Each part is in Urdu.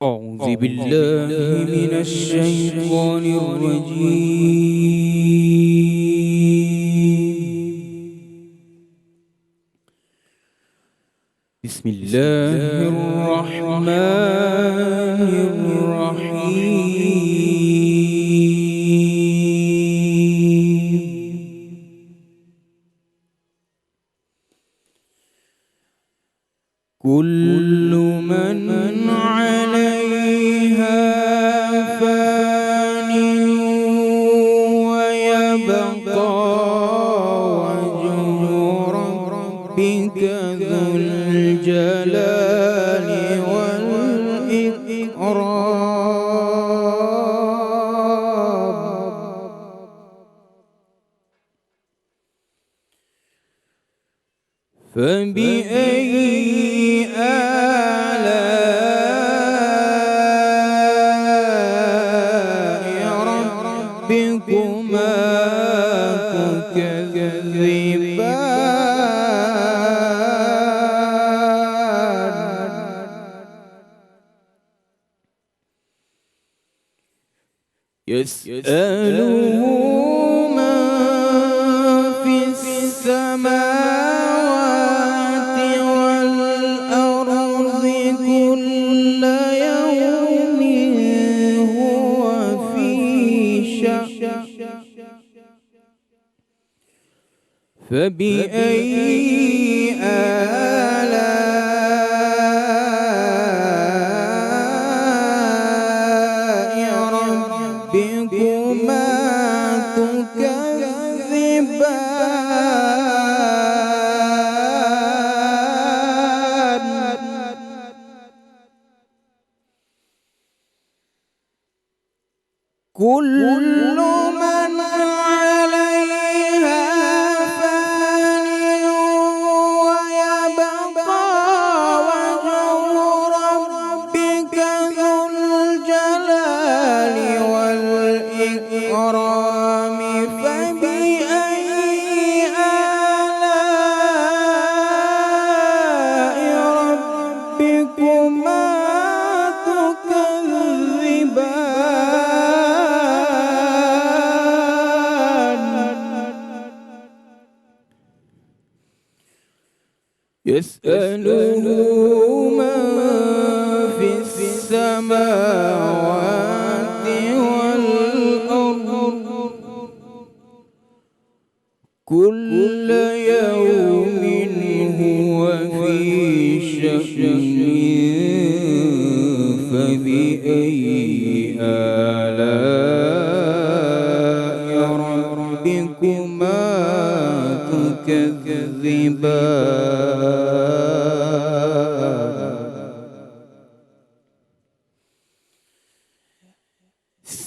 أعوذ بالله من الشيطان الرجيم. بسم الله الرحمن الرحيم. كل من عليها فان ويبقى وجه ربك ذو الجلال والإكرام. فبأي ربكما تكذبان. يسأله من في السماوات والأرض كل يوم هو في شأن. فبأي آلاء ربكما تكذبان. كل من عليها فان ويبقى وجه ربك ذو الجلال والإكرام. فبأي آلاء ربكما يسأله من في السماوات والأرض كل يوم هو في شأن. فبأي آلاء ربكما تكذبان.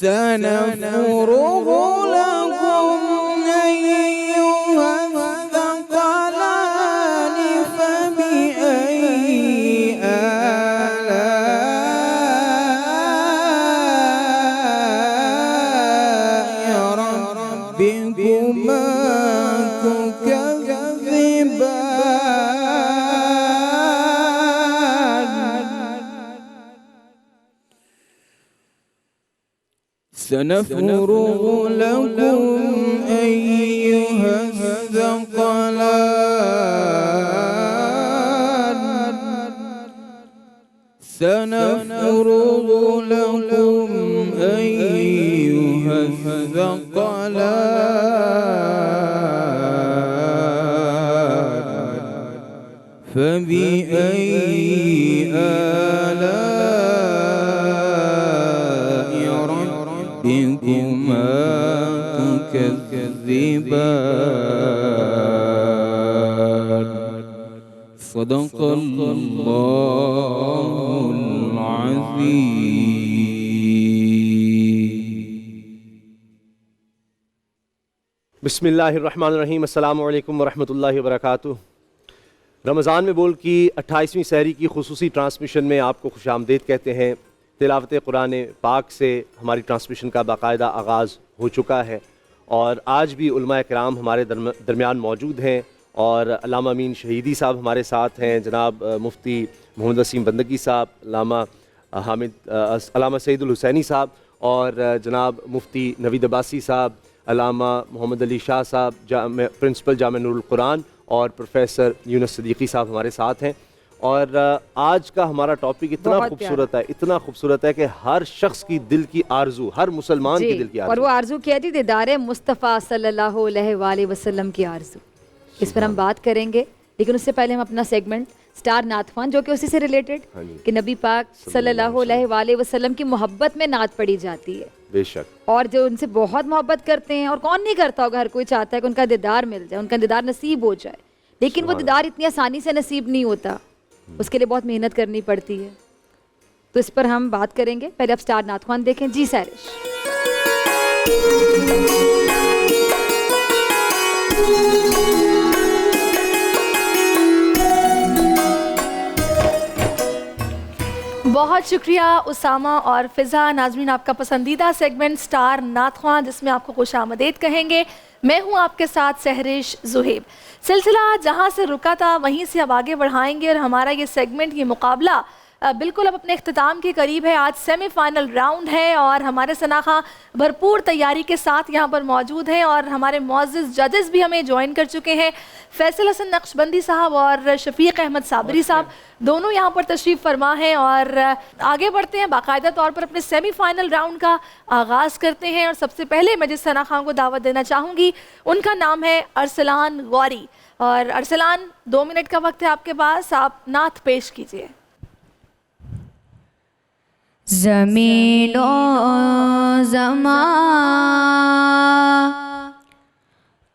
سنفرغ لكم أيها الثقلان. فبأي آلاء ربكما سنفرغ لكم أيها الثقلان. سنفرغ لكم أيها الثقلان. فبأي آلاء ربكما تكذبان. صدق الله العظيم. بسم اللہ الرحمن الرحیم. السلام علیکم ورحمۃ اللہ وبرکاتہ. رمضان میں بول کی 28ویں سحری کی خصوصی ٹرانسمیشن میں آپ کو خوش آمدید کہتے ہیں. تلاوت قرآن پاک سے ہماری ٹرانسمیشن کا باقاعدہ آغاز ہو چکا ہے اور آج بھی علماء کرام ہمارے درمیان موجود ہیں اور علامہ امین شہیدی صاحب ہمارے ساتھ ہیں، جناب مفتی محمد وسیم بندگی صاحب، علامہ حامد علامہ سعید الحسینی صاحب اور جناب مفتی نوید عباسی صاحب، علامہ محمد علی شاہ صاحب پرنسپل جامعہ نور القرآن، اور پروفیسر یونس صدیقی صاحب ہمارے ساتھ ہیں۔ اور آج کا ہمارا ٹاپک اتنا خوبصورت ہے کہ ہر شخص کی دل کی آرزو، ہر مسلمان کی دل کی آرزو، اور وہ آرزو کیا تھی؟ دیدار مصطفیٰ صلی اللہ علیہ وآلہ وسلم کی آرزو۔ اس پر ہم بات کریں گے، لیکن اس سے پہلے ہم اپنا سیگمنٹ سٹار نعت خوان، جو کہ اسی سے ریلیٹڈ کہ نبی پاک صلی اللہ علیہ وآلہ وسلم کی محبت میں نعت پڑھی جاتی ہے، بے شک، اور جو ان سے بہت محبت کرتے ہیں، اور کون نہیں کرتا ہوگا، ہر کوئی چاہتا ہے کہ ان کا دیدار مل جائے، ان کا دیدار نصیب ہو جائے، لیکن وہ دیدار اتنی آسانی سے نصیب نہیں ہوتا، اس کے لیے بہت محنت کرنی پڑتی ہے۔ تو اس پر ہم بات کریں گے۔ پہلے آپ سٹار نعت خوان دیکھیں۔ جی سیرش۔ بہت شکریہ اسامہ اور فضا۔ ناظرین، آپ کا پسندیدہ سیگمنٹ سٹار نعت خواں، جس میں آپ کو خوش آمدید کہیں گے، میں ہوں آپ کے ساتھ سہرش زہیب۔ سلسلہ جہاں سے رکا تھا وہیں سے اب آگے بڑھائیں گے، اور ہمارا یہ سیگمنٹ، یہ مقابلہ بالکل اب اپنے اختتام کے قریب ہے۔ آج سیمی فائنل راؤنڈ ہے، اور ہمارے ثناء بھرپور تیاری کے ساتھ یہاں پر موجود ہیں، اور ہمارے معزز ججز بھی ہمیں جوائن کر چکے ہیں۔ فیصل حسن نقشبندی صاحب اور شفیق احمد صابری صاحب دونوں یہاں پر تشریف فرما ہیں، اور آگے بڑھتے ہیں، باقاعدہ طور پر اپنے سیمی فائنل راؤنڈ کا آغاز کرتے ہیں۔ اور سب سے پہلے میں جس ثناء خان کو دعوت دینا چاہوں گی، ان کا نام ہے ارسلان غوری۔ اور ارسلان، 2 منٹ کا وقت ہے آپ کے پاس، آپ نعت پیش کیجئے۔ زمین و زمان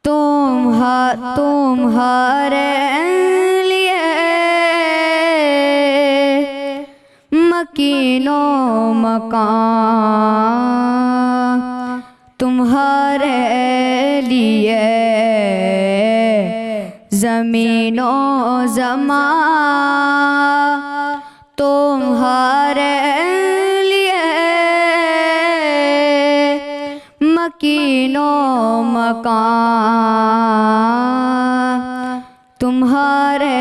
تمہارے لیے، مکین و مکان تمہارے لیے، زمین و زمان تمہارے مکین و مکان تمہارے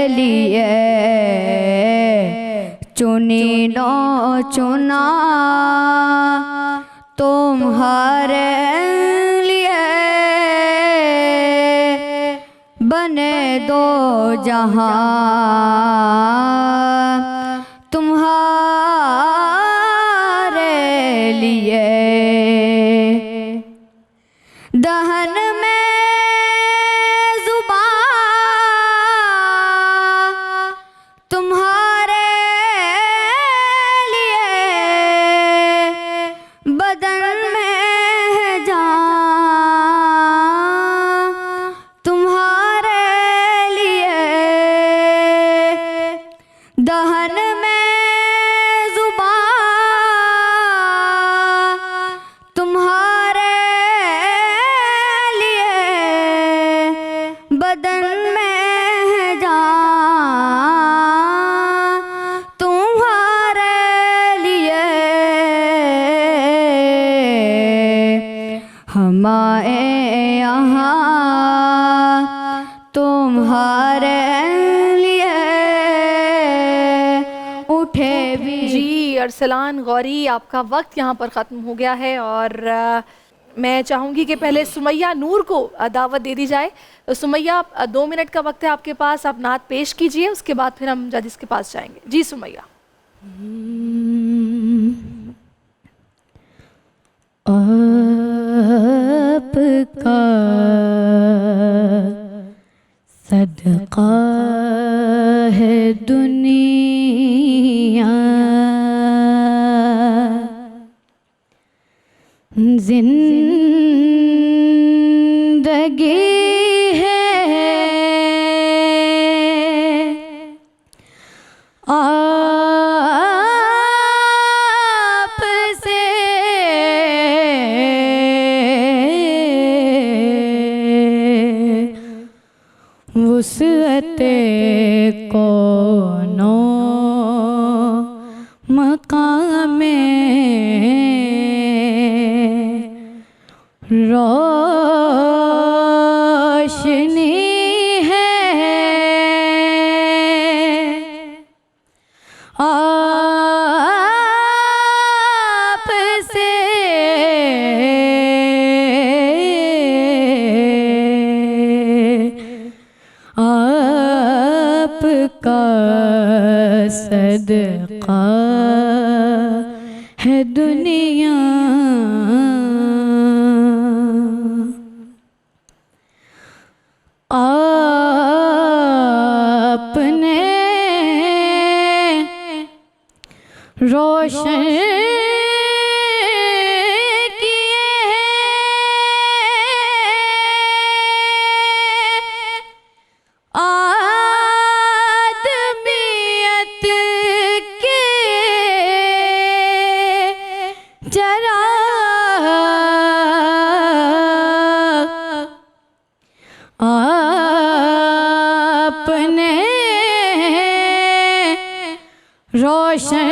لیے، چنین و چنا تمہارے لیے، بنے دو جہاں تمہارے لیے، دہن میں زبان تمہارے لیے، بدن میں جان تمہارے لیے، دہن میں بدن میں جان تمہارے لیے، ہمارے یہاں تمہارے لیے اٹھے بھی۔ جی ارسلان غوری، آپ کا وقت یہاں پر ختم ہو گیا ہے، اور میں چاہوں گی کہ پہلے سمیہ نور کو دعوت دے دی جائے۔ سمیہ، 2 منٹ کا وقت ہے آپ کے پاس، آپ نعت پیش کیجئے، اس کے بعد پھر ہم ججز کے پاس جائیں گے۔ جی سمیہ۔ آپ کا صدقہ ہے دنیا، زندگی ہے آپ سے وسعت کونو مقام روشنی ہے، ہے دنیا آپ نے روشن آدمیت کے چراغ آپ نے روشن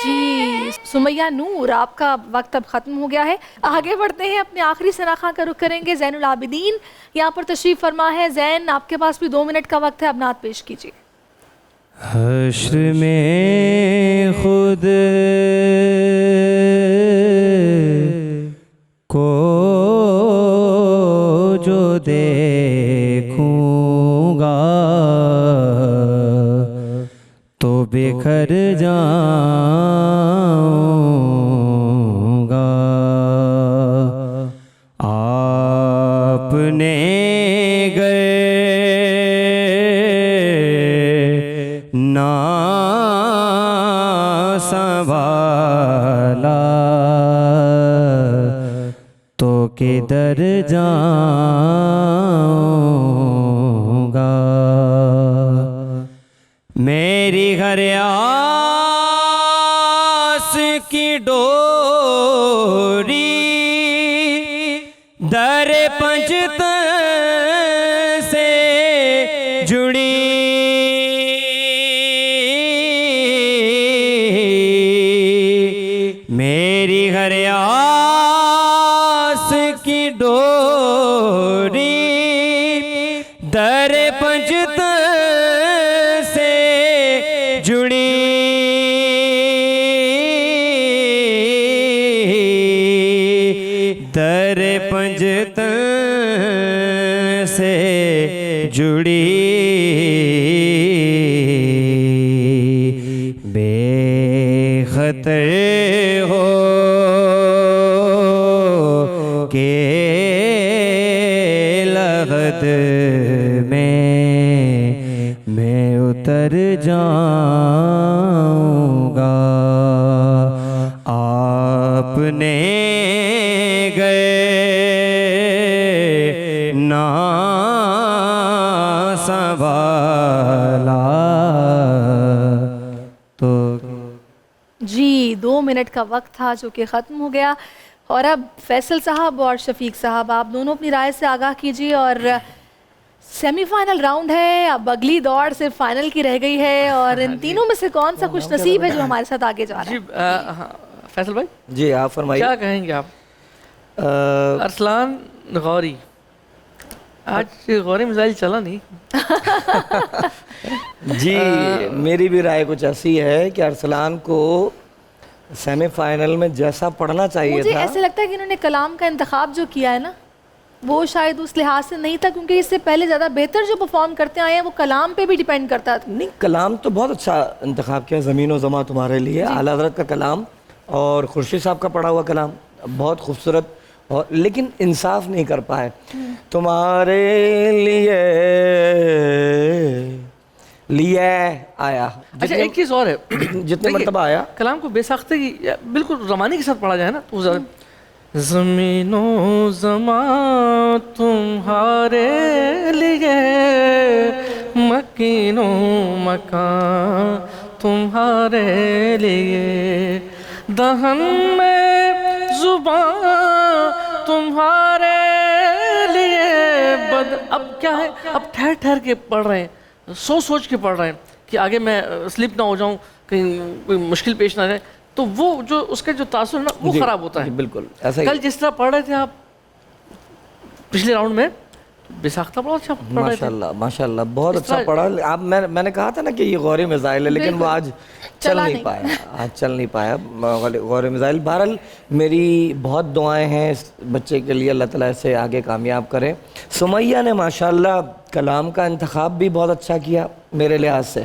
جی سمیہ نور، آپ کا وقت اب ختم ہو گیا ہے. آگے بڑھتے ہیں، اپنے آخری ثناخواں کا رخ کریں گے. زین العابدین یہاں پر تشریف فرما ہے. زین، آپ کے پاس بھی 2 منٹ کا وقت ہے، اب نعت پیش کیجیے. حشر میں خود کو جو دیکھوں گا تو بکھر جاؤں گا. آپ نے نہ سنبھالا تو کدھر جاؤں گا. میری ہر آس کی ڈوری در پنجتن سے جڑی. میری ہر آس کی ڈوری در پنجتن سے جڑی. در پنجتن سے جڑی. بے خطر ہو کے لغت میں اتر جاؤں گا. آپ نے گئے نہ سنبھالا تو. جی 2 منٹ کا وقت تھا جو کہ ختم ہو گیا. اور اب فیصل صاحب اور شفیق صاحب، آپ دونوں اپنی رائے سے آگاہ کیجیے. اور سیمی فائنل راؤنڈ ہے، اب اگلی دوڑ صرف فائنل کی رہ گئی ہے، اور ان تینوں میں سے کون سا خوش نصیب ہے جو ہمارے ساتھ آگے جا رہا ہے؟ فیصل بھائی جی آپ فرمائیے. کیا کہیں گے آپ؟ ارسلان غوری، آج غوری میزائل چلا نہیں. جی میری بھی رائے کچھ ایسی ہے کہ ارسلان کو سیمی فائنل میں جیسا پڑھنا چاہیے مجھے تھا، ایسے لگتا ہے کہ انہوں نے کلام کا انتخاب جو کیا ہے نا، وہ شاید اس لحاظ سے نہیں تھا، کیونکہ اس سے پہلے زیادہ بہتر جو پرفارم کرتے آئے ہیں وہ کلام پہ بھی ڈیپینڈ کرتا تھا. نہیں کلام تو بہت اچھا انتخاب کیا، زمین و زماں تمہارے لیے، اعلیٰ حضرت کا کلام اور خورشید صاحب کا پڑھا ہوا کلام بہت خوبصورت، اور لیکن انصاف نہیں کر پائے. تمہارے لیے آیا. اچھا ایک چیز اور ہے، جتنے مرتبہ آیا کلام کو بے ساختگی بالکل رمانی کے ساتھ پڑھا جائے نا تو زیادہ. زمین و زمان تمہارے لیے، مکین و مکان تمہارے لیے، دہن میں زبان تمہارے لیے. اب کیا ہے، اب ٹھہر ٹھہر کے پڑھ رہے ہیں، سوچ کے پڑھ رہے ہیں کہ آگے میں سلپ نہ ہو جاؤں، کہیں کوئی مشکل پیش نہ جائے، تو وہ جو اس کا جو تاثر نا وہ خراب ہوتا ہے. بالکل ایسا ہی. کل جس طرح پڑھ رہے تھے آپ پچھلے راؤنڈ میں، بے ساختہ بہت اچھا پڑھ رہے تھے. ماشاء اللہ بہت اچھا پڑھا. آپ میں نے کہا تھا نا کہ یہ غوری میزائل ہے، لیکن وہ آج چل نہیں پایا. غوری میزائل. بہرحال میری بہت دعائیں ہیں اس بچے کے لیے، اللہ تعالیٰ اسے آگے کامیاب کرے. سمیہ نے ماشاءاللہ کلام کا انتخاب بھی بہت اچھا کیا میرے لحاظ سے.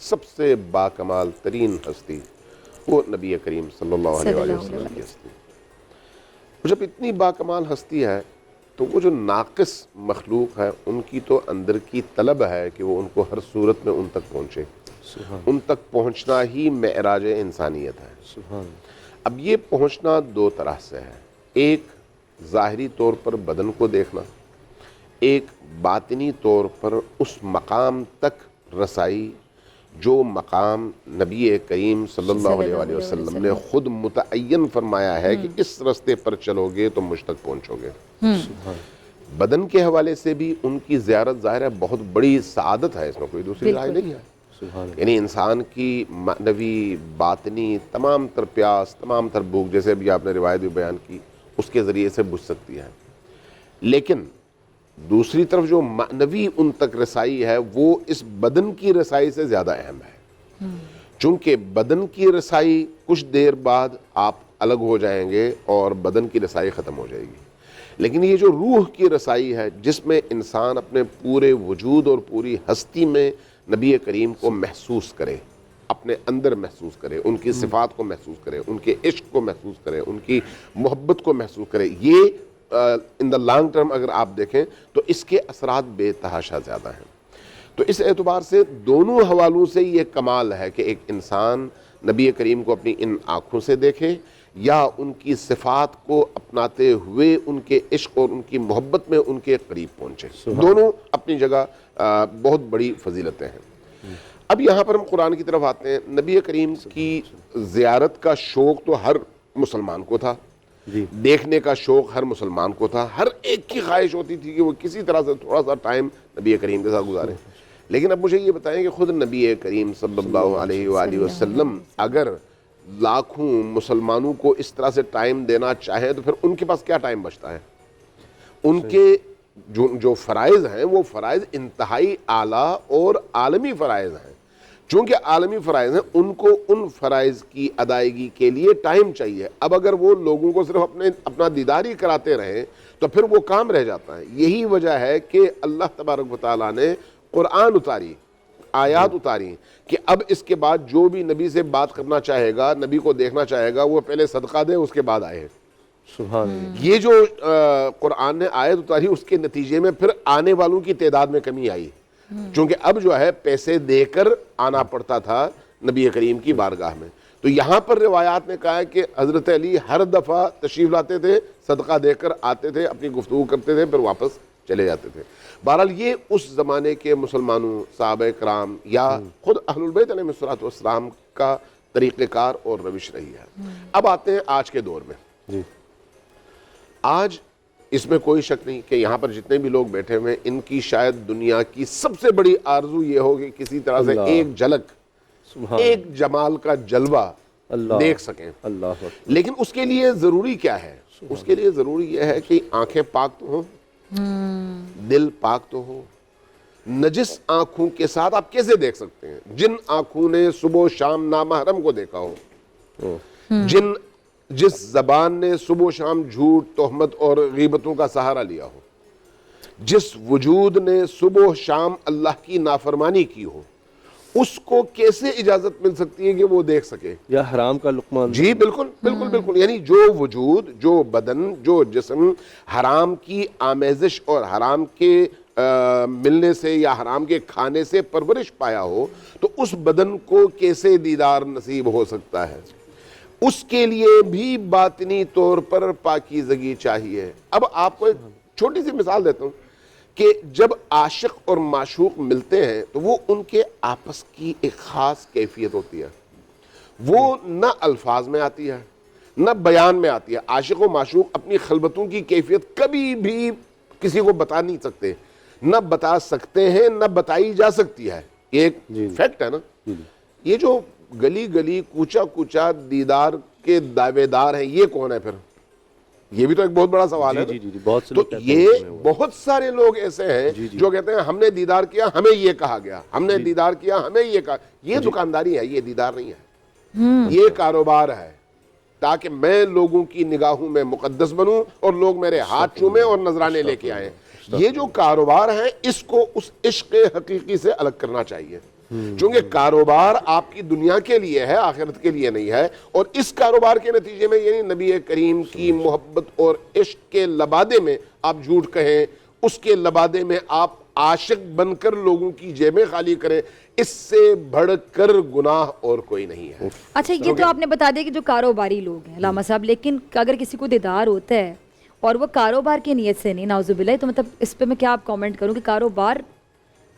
سب سے باکمال ترین ہستی وہ نبی کریم صلی اللہ علیہ وآلہ وسلم کی ہستی. جب اتنی باکمال ہستی ہے تو وہ جو ناقص مخلوق ہے ان کی تو اندر کی طلب ہے کہ وہ ان کو ہر صورت میں ان تک پہنچے. ان تک پہنچنا ہی معراج انسانیت ہے. اب یہ پہنچنا دو طرح سے ہے. ایک ظاہری طور پر بدن کو دیکھنا, ایک باطنی طور پر اس مقام تک رسائی جو مقام نبی کریم صلی اللہ علیہ وآلہ وسلم نے خود متعین فرمایا ہے کہ اس رستے پر چلو گے تو مجھ تک پہنچو گے. بدن کے حوالے سے بھی ان کی زیارت ظاہر ہے بہت بڑی سعادت ہے, اس میں کوئی دوسری رائے نہیں ہے. یعنی انسان کی معنوی باطنی تمام تر پیاس, تمام تر بھوک, جیسے ابھی آپ نے روایت بھی بیان کی, اس کے ذریعے سے بجھ سکتی ہے. لیکن دوسری طرف جو معنوی ان تک رسائی ہے وہ اس بدن کی رسائی سے زیادہ اہم ہے. چونکہ بدن کی رسائی کچھ دیر بعد آپ الگ ہو جائیں گے اور بدن کی رسائی ختم ہو جائے گی. لیکن یہ جو روح کی رسائی ہے جس میں انسان اپنے پورے وجود اور پوری ہستی میں نبی کریم کو محسوس کرے, اپنے اندر محسوس کرے, ان کی صفات کو محسوس کرے, ان کے عشق کو محسوس کرے, ان کی محبت کو محسوس کرے, یہ ان دا لانگ ٹرم اگر آپ دیکھیں تو اس کے اثرات بے تحاشا زیادہ ہیں. تو اس اعتبار سے دونوں حوالوں سے یہ کمال ہے کہ ایک انسان نبی کریم کو اپنی ان آنکھوں سے دیکھے یا ان کی صفات کو اپناتے ہوئے ان کے عشق اور ان کی محبت میں ان کے قریب پہنچے. دونوں اپنی جگہ بہت بڑی فضیلتیں ہیں. اب یہاں پر ہم قرآن کی طرف آتے ہیں. نبی کریم کی زیارت کا شوق تو ہر مسلمان کو تھا, دیکھنے کا شوق ہر مسلمان کو تھا, ہر ایک کی خواہش ہوتی تھی کہ وہ کسی طرح سے تھوڑا سا ٹائم نبی کریم کے ساتھ گزاریں. لیکن اب مجھے یہ بتائیں کہ خود نبی کریم صلی اللہ علیہ وآلہ وسلم اگر لاکھوں مسلمانوں کو اس طرح سے ٹائم دینا چاہیں تو پھر ان کے پاس کیا ٹائم بچتا ہے؟ ان کے جو فرائض ہیں وہ فرائض انتہائی اعلیٰ اور عالمی فرائض ہیں. چونکہ عالمی فرائض ہیں ان کو ان فرائض کی ادائیگی کے لیے ٹائم چاہیے. اب اگر وہ لوگوں کو صرف اپنا دیدار ہی کراتے رہیں تو پھر وہ کام رہ جاتا ہے. یہی وجہ ہے کہ اللہ تبارک و تعالیٰ نے قرآن اتاری, آیات اتاری کہ اب اس کے بعد جو بھی نبی سے بات کرنا چاہے گا, نبی کو دیکھنا چاہے گا, وہ پہلے صدقہ دے اس کے بعد آئے. سبحان اللہ. یہ جو قرآن نے آیت اتاری اس کے نتیجے میں پھر آنے والوں کی تعداد میں کمی آئی, چونکہ اب جو ہے پیسے دے کر آنا پڑتا تھا نبی کریم کی بارگاہ میں. تو یہاں پر روایات نے کہا ہے کہ حضرت علی ہر دفعہ تشریف لاتے تھے, صدقہ دے کر آتے تھے, اپنی گفتگو کرتے تھے, پھر واپس چلے جاتے تھے. بہرحال یہ اس زمانے کے مسلمانوں, صحابہ کرام یا خود اہل البیت علیہ الصلوۃ والسلام کا طریقہ کار اور روش رہی ہے. اب آتے ہیں آج کے دور میں. آج اس میں کوئی شک نہیں کہ یہاں پر جتنے بھی لوگ بیٹھے ہوئے ان کی شاید دنیا کی سب سے بڑی آرزو یہ ہوگی کسی طرح سے ایک جھلک, ایک جمال کا جلوہ دیکھ سکیں. لیکن اس کے لیے ضروری کیا ہے؟ اس کے لیے ضروری یہ ہے کہ آنکھیں پاک تو ہوں, دل پاک تو ہو. نجس آنکھوں کے ساتھ آپ کیسے دیکھ سکتے ہیں؟ جن آنکھوں نے صبح و شام نامحرم کو دیکھا ہو, جس زبان نے صبح و شام جھوٹ, تہمت اور غیبتوں کا سہارا لیا ہو, جس وجود نے صبح و شام اللہ کی نافرمانی کی ہو, اس کو کیسے اجازت مل سکتی ہے کہ وہ دیکھ سکے؟ یا حرام کا لقمہ. جی بالکل بالکل بالکل. یعنی جو وجود, جو بدن, جو جسم حرام کی آمیزش اور حرام کے ملنے سے یا حرام کے کھانے سے پرورش پایا ہو, تو اس بدن کو کیسے دیدار نصیب ہو سکتا ہے؟ اس کے لیے بھی باطنی طور پر پاکیزگی چاہیے. اب آپ کو ایک چھوٹی سی مثال دیتا ہوں کہ جب عاشق اور معشوق ملتے ہیں تو وہ ان کے آپس کی ایک خاص کیفیت ہوتی ہے. وہ نہ الفاظ میں آتی ہے نہ بیان میں آتی ہے. عاشق و معشوق اپنی خلوتوں کی کیفیت کبھی بھی کسی کو بتا نہیں سکتے, نہ بتا سکتے ہیں, نہ بتائی جا سکتی ہے. یہ ایک فیکٹ ہے نا. یہ جو گلی گلی کوچا کوچا دیدار کے دعوے دار ہیں, یہ کون ہے پھر؟ یہ بھی تو ایک بہت بڑا سوال ہے. تو یہ بہت سارے لوگ ایسے ہیں جو کہتے ہیں ہم نے دیدار کیا, ہمیں یہ کہا گیا, ہم نے دیدار کیا, ہمیں یہ کہا. یہ دکانداری ہے, یہ دیدار نہیں ہے, یہ کاروبار ہے تاکہ میں لوگوں کی نگاہوں میں مقدس بنوں اور لوگ میرے ہاتھ چومیں اور نذرانے لے کے آئیں. یہ جو کاروبار ہے اس کو اس عشق حقیقی سے الگ کرنا چاہیے. چونکہ کاروبار آپ کی دنیا کے لیے ہے، آخرت کے لیے نہیں ہے، اور اس کاروبار کے نتیجے میں یعنی نبی کریم کی محبت اور عشق کے لبادے میں آپ جھوٹ کہیں، اس کے لبادے میں آپ عاشق بن کر لوگوں کی جیبیں خالی کریں، اس سے بڑھ کر گناہ اور کوئی نہیں ہے۔ اچھا یہ تو آپ نے بتا دیا کہ جو کاروباری لوگ ہیں علامہ صاحب، لیکن اگر کسی کو دیدار ہوتا ہے اور وہ کاروبار کی نیت سے نہیں، نعوذ باللہ، تو مطلب اس پہ میں کیا آپ کامنٹ کروں کہ کاروبار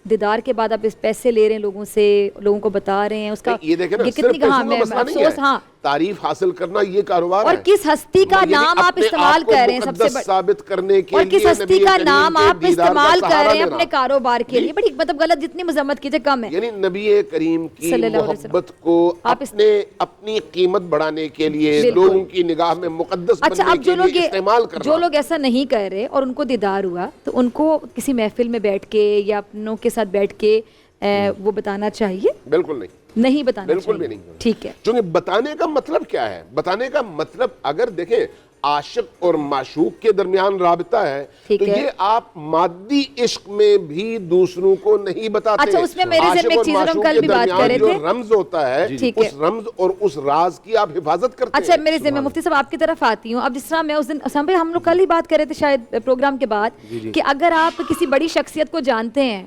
دیدار کے بعد آپ اس پیسے لے رہے ہیں لوگوں سے، لوگوں کو بتا رہے ہیں، اس کا یہ دیکھیں نا، یہ صرف کتنی کہاں پیسوں کا میں مسئلہ نہیں افسوس، ہے، ہاں، تعریف حاصل کرنا یہ کاروبار ہے، اور کس ہستی کا یعنی نام آپ اپنے استعمال آپ کو کر رہے ہیں، سب سے مقدس ثابت کرنے کے اور لیے کس ہستی نبی کا کریم نام کے آپ دیدار کا استعمال کر سہارا رہے ہیں لینا۔ اپنے کاروبار کے لیے، بڑی مطلب غلط، جتنی مذمت کیجئے کم ہے۔ یعنی نبی کریم کی صلی اللہ علیہ وسلم محبت کو اپنی قیمت بڑھانے کے لیے، بالکل۔ لوگوں کی نگاہ میں مقدس اچھا بننے اب کے لیے استعمال کرنا۔ جو لوگ ایسا نہیں کر رہے اور ان کو دیدار ہوا تو ان کو کسی محفل میں بیٹھ کے یا اپنوں کے ساتھ بیٹھ کے وہ بتانا چاہیے؟ بالکل نہیں بتانا چاہیے، بالکل بھی نہیں۔ ٹھیک ہے، چونکہ بتانے کا مطلب کیا ہے؟ بتانے کا مطلب اگر دیکھیں عاشق اور معشوق کے درمیان رابطہ ہے تو یہ آپ مادی عشق میں بھی دوسروں کو نہیں بتاتے۔ اچھا اس میں میرے ذہن میں ایک چیز ہم کل بھی بات کر رہے تھے، جو رمز ہوتا ہے اس رمز اور اس راز کی آپ حفاظت کرتے ہیں۔ اچھا میرے ذہن میں مفتی صاحب آپ کی طرف آتی ہوں، اب جس طرح میں اس دن ہم لوگ کل ہی بات کر رہے تھے شاید پروگرام کے بعد کہ اگر آپ کسی بڑی شخصیت کو جانتے ہیں،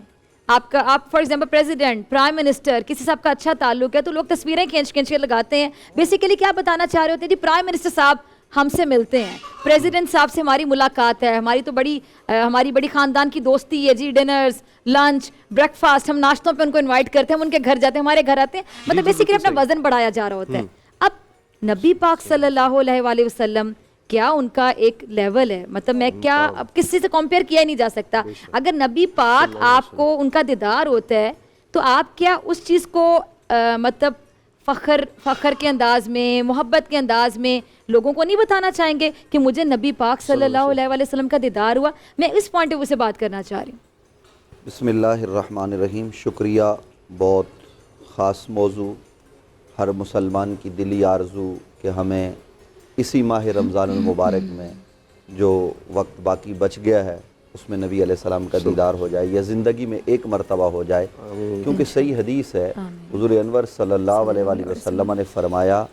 آپ for example president, prime minister, کسی سے آپ کا اچھا تعلق ہے تو لوگ تصویریں کھینچ کے لگاتے ہیں، بیسیکلی کیا بتانا چاہ رہے ہوتے ہیں؟ جی پرائم منسٹر صاحب ہم سے ملتے ہیں، پریزیڈنٹ صاحب سے ہماری ملاقات ہے، ہماری بڑی خاندان کی دوستی ہے جی، ڈنرز، لنچ، بریک فاسٹ، ہم ناشتوں پہ ان کو انوائٹ کرتے ہیں، ہم ان کے گھر جاتے ہیں، ہمارے گھر آتے ہیں، مطلب بیسیکلی اپنا وزن بڑھایا جا رہا ہوتا ہے۔ اب نبی پاک صلی اللہ علیہ وآلہ وسلم کیا ان کا ایک لیول ہے، مطلب میں کیا اب کسی سے کمپیئر کیا ہی نہیں جا سکتا۔ اگر نبی پاک آپ کو ان کا دیدار ہوتا ہے تو آپ کیا اس چیز کو مطلب فخر کے انداز میں، محبت کے انداز میں لوگوں کو نہیں بتانا چاہیں گے کہ مجھے نبی پاک صلی اللہ علیہ وآلہ وسلم کا دیدار ہوا؟ میں اس پوائنٹ آف ویو سے بات کرنا چاہ رہی ہوں۔ بسم اللہ الرحمن الرحیم۔ شکریہ، بہت خاص موضوع، ہر مسلمان کی دلی آرزو کہ ہمیں اسی ماہ رمضان المبارک میں جو وقت باقی بچ گیا ہے اس میں نبی علیہ السلام کا دیدار ہو جائے یا زندگی میں ایک مرتبہ ہو جائے، کیونکہ صحیح حدیث ہے، حضور انور صلی اللہ علیہ وآلہ وسلم نے فرمایا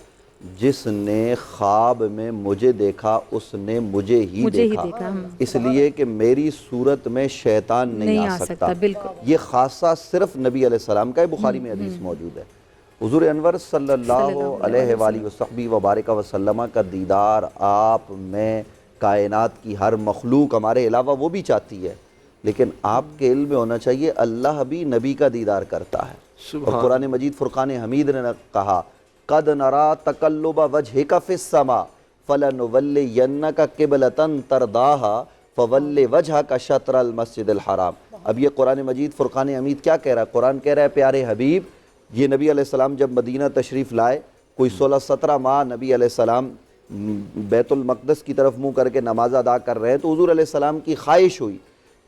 جس نے خواب میں مجھے دیکھا اس نے مجھے ہی دیکھا، اس لیے کہ میری صورت میں شیطان نہیں آ سکتا۔ یہ خاصہ صرف نبی علیہ السلام کا ہے، بخاری میں حدیث موجود ہے۔ حضور انور صلی اللہ علیہ وآلہ وصحبہ وبارک وسلم کا دیدار آپ میں کائنات کی ہر مخلوق ہمارے علاوہ وہ بھی چاہتی ہے، لیکن آپ کے علم میں ہونا چاہیے اللہ بھی نبی کا دیدار کرتا ہے۔ اور قرآن مجید فرقان حمید نے کہا قد نرا تقلب وجہک فی السماء فلنولینک قبلۃ ترضاھا فول وجہک شطر المسجد الحرام۔ اب یہ قرآن مجید فرقان حمید کیا کہہ رہا ہے؟ قرآن کہہ رہا ہے پیارے حبیب، یہ نبی علیہ السلام جب مدینہ تشریف لائے، کوئی 16-17 ماہ نبی علیہ السلام بیت المقدس کی طرف منہ کر کے نماز ادا کر رہے ہیں، تو حضور علیہ السلام کی خواہش ہوئی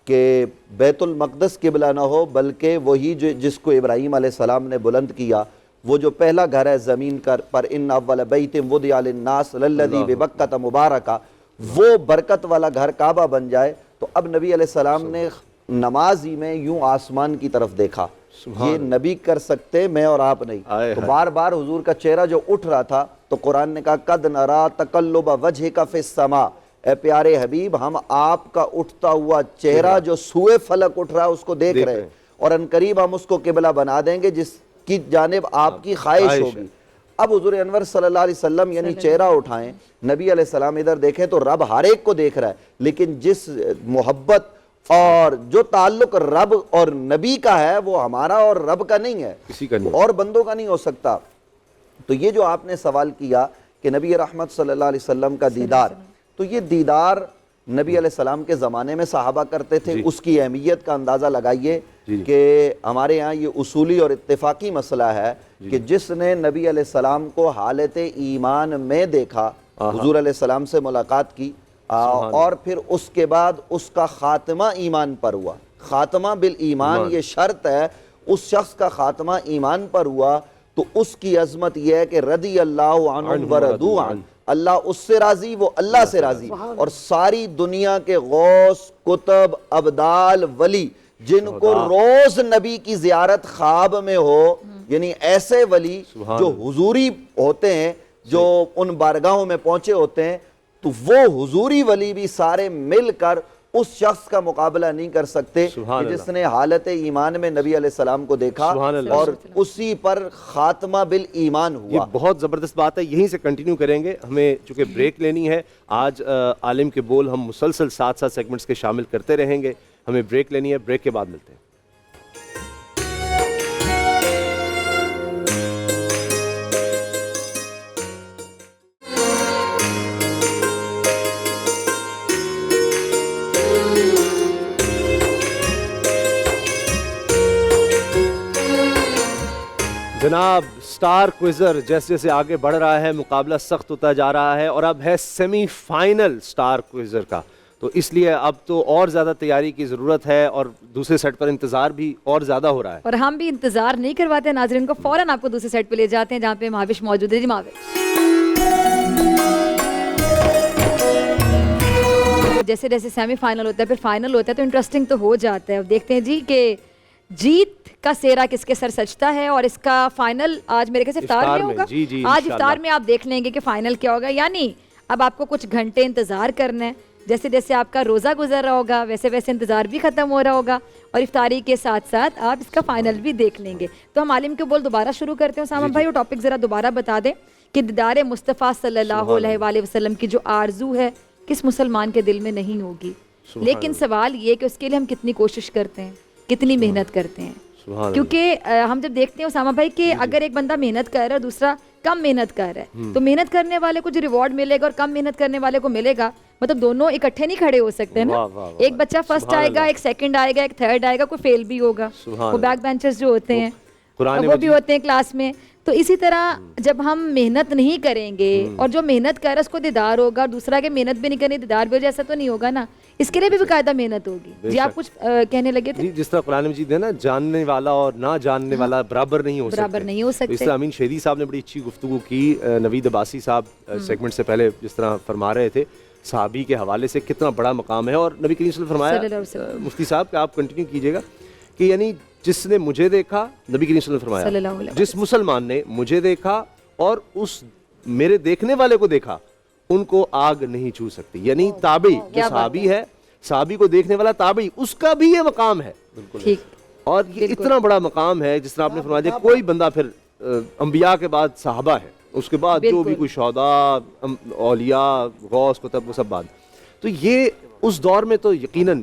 کہ بیت المقدس قبلہ نہ ہو بلکہ وہی جس کو ابراہیم علیہ السلام نے بلند کیا، وہ جو پہلا گھر ہے زمین پر ان اول بیت وضع للناس للذی ببکۃ مبارکہ، وہ برکت والا گھر کعبہ بن جائے۔ تو اب نبی علیہ السلام نے نماز ہی میں یوں آسمان کی طرف دیکھا، یہ نبی کر سکتے، میں اور آپ نہیں۔ تو بار بار حضور کا چہرہ جو اٹھ رہا تھا تو قرآن نے کہا قد نرا تقلب وجہک فی السماء، اے پیارے حبیب ہم آپ کا اٹھتا ہوا چہرہ جو سوئے فلک اٹھ رہا ہے اس کو دیکھ رہے ہیں، اور عنقریب ہم اس کو قبلہ بنا دیں گے جس کی جانب آپ کی خواہش ہوگی۔ اب حضور انور صلی اللہ علیہ وسلم یعنی چہرہ اٹھائیں، نبی علیہ السلام ادھر دیکھیں تو رب ہر ایک کو دیکھ رہا ہے، لیکن جس محبت اور جو تعلق رب اور نبی کا ہے وہ ہمارا اور رب کا نہیں ہے، اور بندوں کا نہیں ہو سکتا۔ تو یہ جو آپ نے سوال کیا کہ نبی رحمت صلی اللہ علیہ وسلم کا دیدار، تو یہ دیدار نبی علیہ السلام کے زمانے میں صحابہ کرتے تھے، اس کی اہمیت کا اندازہ لگائیے کہ ہمارے یہاں یہ اصولی اور اتفاقی مسئلہ ہے کہ جس نے نبی علیہ السلام کو حالت ایمان میں دیکھا، حضور علیہ السلام سے ملاقات کی، اور پھر اس کے بعد اس کا خاتمہ ایمان پر ہوا، خاتمہ بالایمان یہ شرط ہے، اس شخص کا خاتمہ ایمان پر ہوا تو اس کی عظمت یہ ہے کہ رضی اللہ عنہ ورضوا عنہ، اللہ اس سے راضی، وہ اللہ سے راضی، اور ساری دنیا کے غوث، کتب، ابدال، ولی جن کو روز نبی کی زیارت خواب میں ہو، یعنی ایسے ولی جو حضوری ہوتے ہیں، جو ان بارگاہوں میں پہنچے ہوتے ہیں، تو وہ حضوری ولی بھی سارے مل کر اس شخص کا مقابلہ نہیں کر سکتے کہ جس نے حالت ایمان میں نبی علیہ السلام کو دیکھا اور اسی پر خاتمہ بالایمان ہوا۔ یہ بہت زبردست بات ہے، یہیں سے کنٹینیو کریں گے۔ ہمیں چونکہ بریک لینی ہے، آج عالم کے بول ہم مسلسل ساتھ سیگمنٹس کے شامل کرتے رہیں گے، ہمیں بریک لینی ہے، بریک کے بعد ملتے ہیں۔ جناب سٹار کوئزر جیسے جیسے آگے بڑھ رہا ہے، مقابلہ سخت ہوتا جا رہا ہے، اور اب ہے سیمی فائنل سٹار کوئزر کا، تو اس لیے اب تو اور زیادہ تیاری کی ضرورت ہے، اور دوسرے سیٹ پر انتظار بھی اور زیادہ ہو رہا ہے، اور ہم بھی انتظار نہیں کرواتے ناظرین کو، فوراً آپ کو دوسرے سیٹ پہ لے جاتے ہیں جہاں پہ مہاوش موجود ہے۔ جی مہاوش، جیسے جیسے سیمی فائنل ہوتا ہے پھر فائنل ہوتا ہے تو انٹرسٹنگ تو ہو جاتا ہے۔ دیکھتے ہیں جی کہ جیت کا سیرا کس کے سر سجتا ہے، اور اس کا فائنل آج میرے خیال سے افطار میں ہوگا۔ آج افطار میں آپ دیکھ لیں گے کہ فائنل کیا ہوگا، یعنی اب آپ کو کچھ گھنٹے انتظار کرنا ہے، جیسے جیسے آپ کا روزہ گزر رہا ہوگا ویسے ویسے انتظار بھی ختم ہو رہا ہوگا، اور افطاری کے ساتھ ساتھ آپ اس کا فائنل بھی دیکھ لیں گے۔ تو ہم عالم کے بول دوبارہ شروع کرتے ہیں اسامہ بھائی، وہ ٹاپک ذرا دوبارہ بتا دیں کہ دیدار مصطفیٰ صلی اللہ علیہ وآلہ وسلم کی جو آرزو ہے کس مسلمان کے دل میں نہیں ہوگی، لیکن سوال یہ کہ اس کے لیے ہم کتنی کوشش کرتے ہیں، کتنی محنت کرتے ہیں، کیونکہ ہم جب دیکھتے ہیں اسامہ بھائی کہ اگر ایک بندہ محنت کر رہا ہے دوسرا کم محنت کر رہا ہے، تو محنت کرنے والے کو جو ریوارڈ ملے گا اور کم محنت کرنے والے کو ملے گا، مطلب دونوں اکٹھے نہیں کھڑے ہو سکتے نا، ایک بچہ فرسٹ آئے گا، ایک سیکنڈ آئے گا، ایک تھرڈ آئے گا، کوئی فیل بھی ہوگا، وہ بیک بینچرز جو ہوتے ہیں وہ بھی ہوتے ہیں کلاس میں۔ تو اسی طرح جب ہم محنت نہیں کریں گے اور جو محنت کر رہا ہے اس کو دیدار ہوگا، اور دوسرا کہ محنت بھی نہیں کرنی دیدار بھی ہو جائے، ایسا تو نہیں ہوگا نا، اس کے لیے بھی باقاعدہ محنت ہوگی۔ جی آپ کچھ کہنے لگے تھے؟ جس طرح قرآن مجید ہے نا، جاننے والا اور نہ جاننے والا برابر نہیں ہو سکتے۔ اس طرح امین شہیدی صاحب نے بڑی اچھی گفتگو کی، نوید عباسی صاحب سیگمنٹ سے پہلے جس طرح فرما رہے تھے صحابی کے حوالے سے کتنا بڑا مقام ہے، اور نبی کریم صلی اللہ علیہ وسلم فرمایا، مفتی صاحب کہ آپ کنٹینیو کیجئے گا، کہ یعنی جس نے مجھے دیکھا، نبی کریم صلی اللہ علیہ وسلم فرمایا جس مسلمان نے مجھے دیکھا اور اس میرے دیکھنے والے کو دیکھا، ان کو آگ نہیں چھو سکتی، یعنی تابعی جو صحابی ہے، صحابی کو دیکھنے والا تابعی، اس کا بھی یہ مقام ہے، اور یہ اتنا بڑا مقام ہے جس طرح آپ نے فرمایا کوئی بندہ پھر انبیاء کے بعد صحابہ ہے، اس کے بعد جو بھی کوئی شہداء، اولیاء، غوث، قطب، وہ سب بعد۔ تو یہ اس دور میں تو یقیناً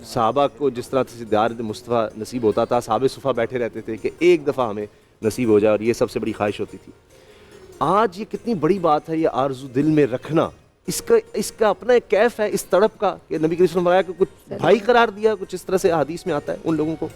صحابہ کو جس طرح سے دیدار مصطفیٰ نصیب ہوتا تھا، صحابہ صفحہ بیٹھے رہتے تھے کہ ایک دفعہ ہمیں نصیب ہو جائے، اور یہ سب سے بڑی خواہش ہوتی تھی۔ آج یہ کتنی بڑی بات ہے، یہ آرزو دل میں رکھنا، اس کا اپنا ایک کیف ہے، اس تڑپ کا، کہ نبی کریم صلی اللہ علیہ وسلم کہ کچھ بھائی قرار دیا، کچھ اس طرح سے حدیث میں آتا ہے ان لوگوں کو۔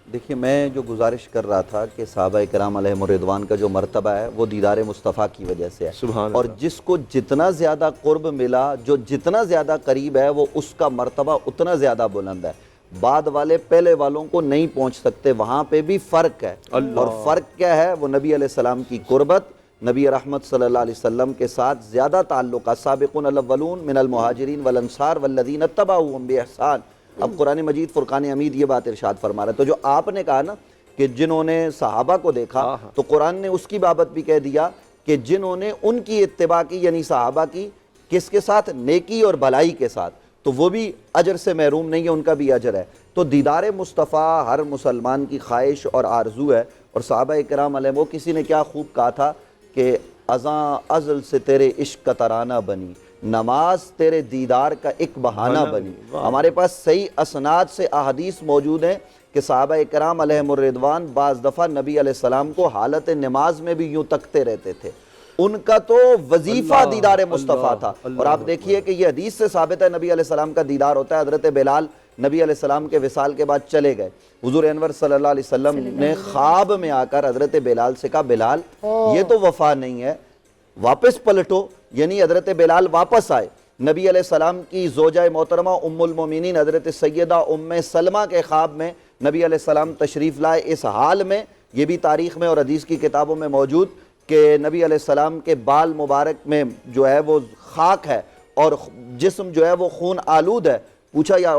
دیکھیے، میں جو گزارش کر رہا تھا کہ صحابہ کرام علیہم الرضوان کا جو مرتبہ ہے وہ دیدار مصطفیٰ کی وجہ سے ہے، اور جس کو جتنا زیادہ قرب ملا، جو جتنا زیادہ قریب ہے، وہ اس کا مرتبہ اتنا زیادہ بلند ہے۔ بعد والے پہلے والوں کو نہیں پہنچ سکتے، وہاں پہ بھی فرق ہے، اور فرق کیا ہے؟ وہ نبی علیہ السلام کی قربت، نبی رحمت صلی اللہ علیہ وسلم کے ساتھ زیادہ تعلقات، سابقون الاولون من المہاجرین والانصار والذین اتبعوہم بإحسان۔ اب قرآن مجید فرقان حمید یہ بات ارشاد فرما رہا ہے۔ تو جو آپ نے کہا نا کہ جنہوں نے صحابہ کو دیکھا، تو قرآن نے اس کی بابت بھی کہہ دیا کہ جنہوں نے ان کی اتباع کی، یعنی صحابہ کی، کس کے ساتھ؟ نیکی اور بھلائی کے ساتھ، تو وہ بھی اجر سے محروم نہیں ہے، ان کا بھی اجر ہے۔ تو دیدار مصطفیٰ ہر مسلمان کی خواہش اور آرزو ہے، اور صحابہ کرام علیہ وہ کسی نے کیا خوب کہا تھا کہ ازاں ازل سے تیرے عشق کا ترانہ بنی، نماز تیرے دیدار کا ایک بہانہ بنی۔ ہمارے پاس صحیح اسناد سے احادیث موجود ہیں کہ صحابہ کرام علیہم الرضوان بعض دفعہ نبی علیہ السلام کو حالت نماز میں بھی یوں تکتے رہتے تھے، ان کا تو وظیفہ دیدار مصطفیٰ تھا۔ اور آپ دیکھیے کہ یہ حدیث سے ثابت ہے نبی علیہ السلام کا دیدار ہوتا ہے۔ حضرت بلال نبی علیہ السلام کے وصال کے بعد چلے گئے، حضور انور صلی اللہ علیہ وسلم نے خواب میں آ کر حضرت بلال سے کہا، بلال یہ تو وفا نہیں ہے، واپس پلٹو۔ یعنی حضرت بلال واپس آئے، نبی علیہ السلام کی زوجہ محترمہ ام المومنین حضرت سیدہ ام سلمہ کے خواب میں نبی علیہ السلام تشریف لائے، اس حال میں، یہ بھی تاریخ میں اور حدیث کی کتابوں میں موجود، کہ نبی علیہ السلام کے بال مبارک میں جو ہے وہ خاک ہے اور جسم جو ہے وہ خون آلود ہے، پوچھا یا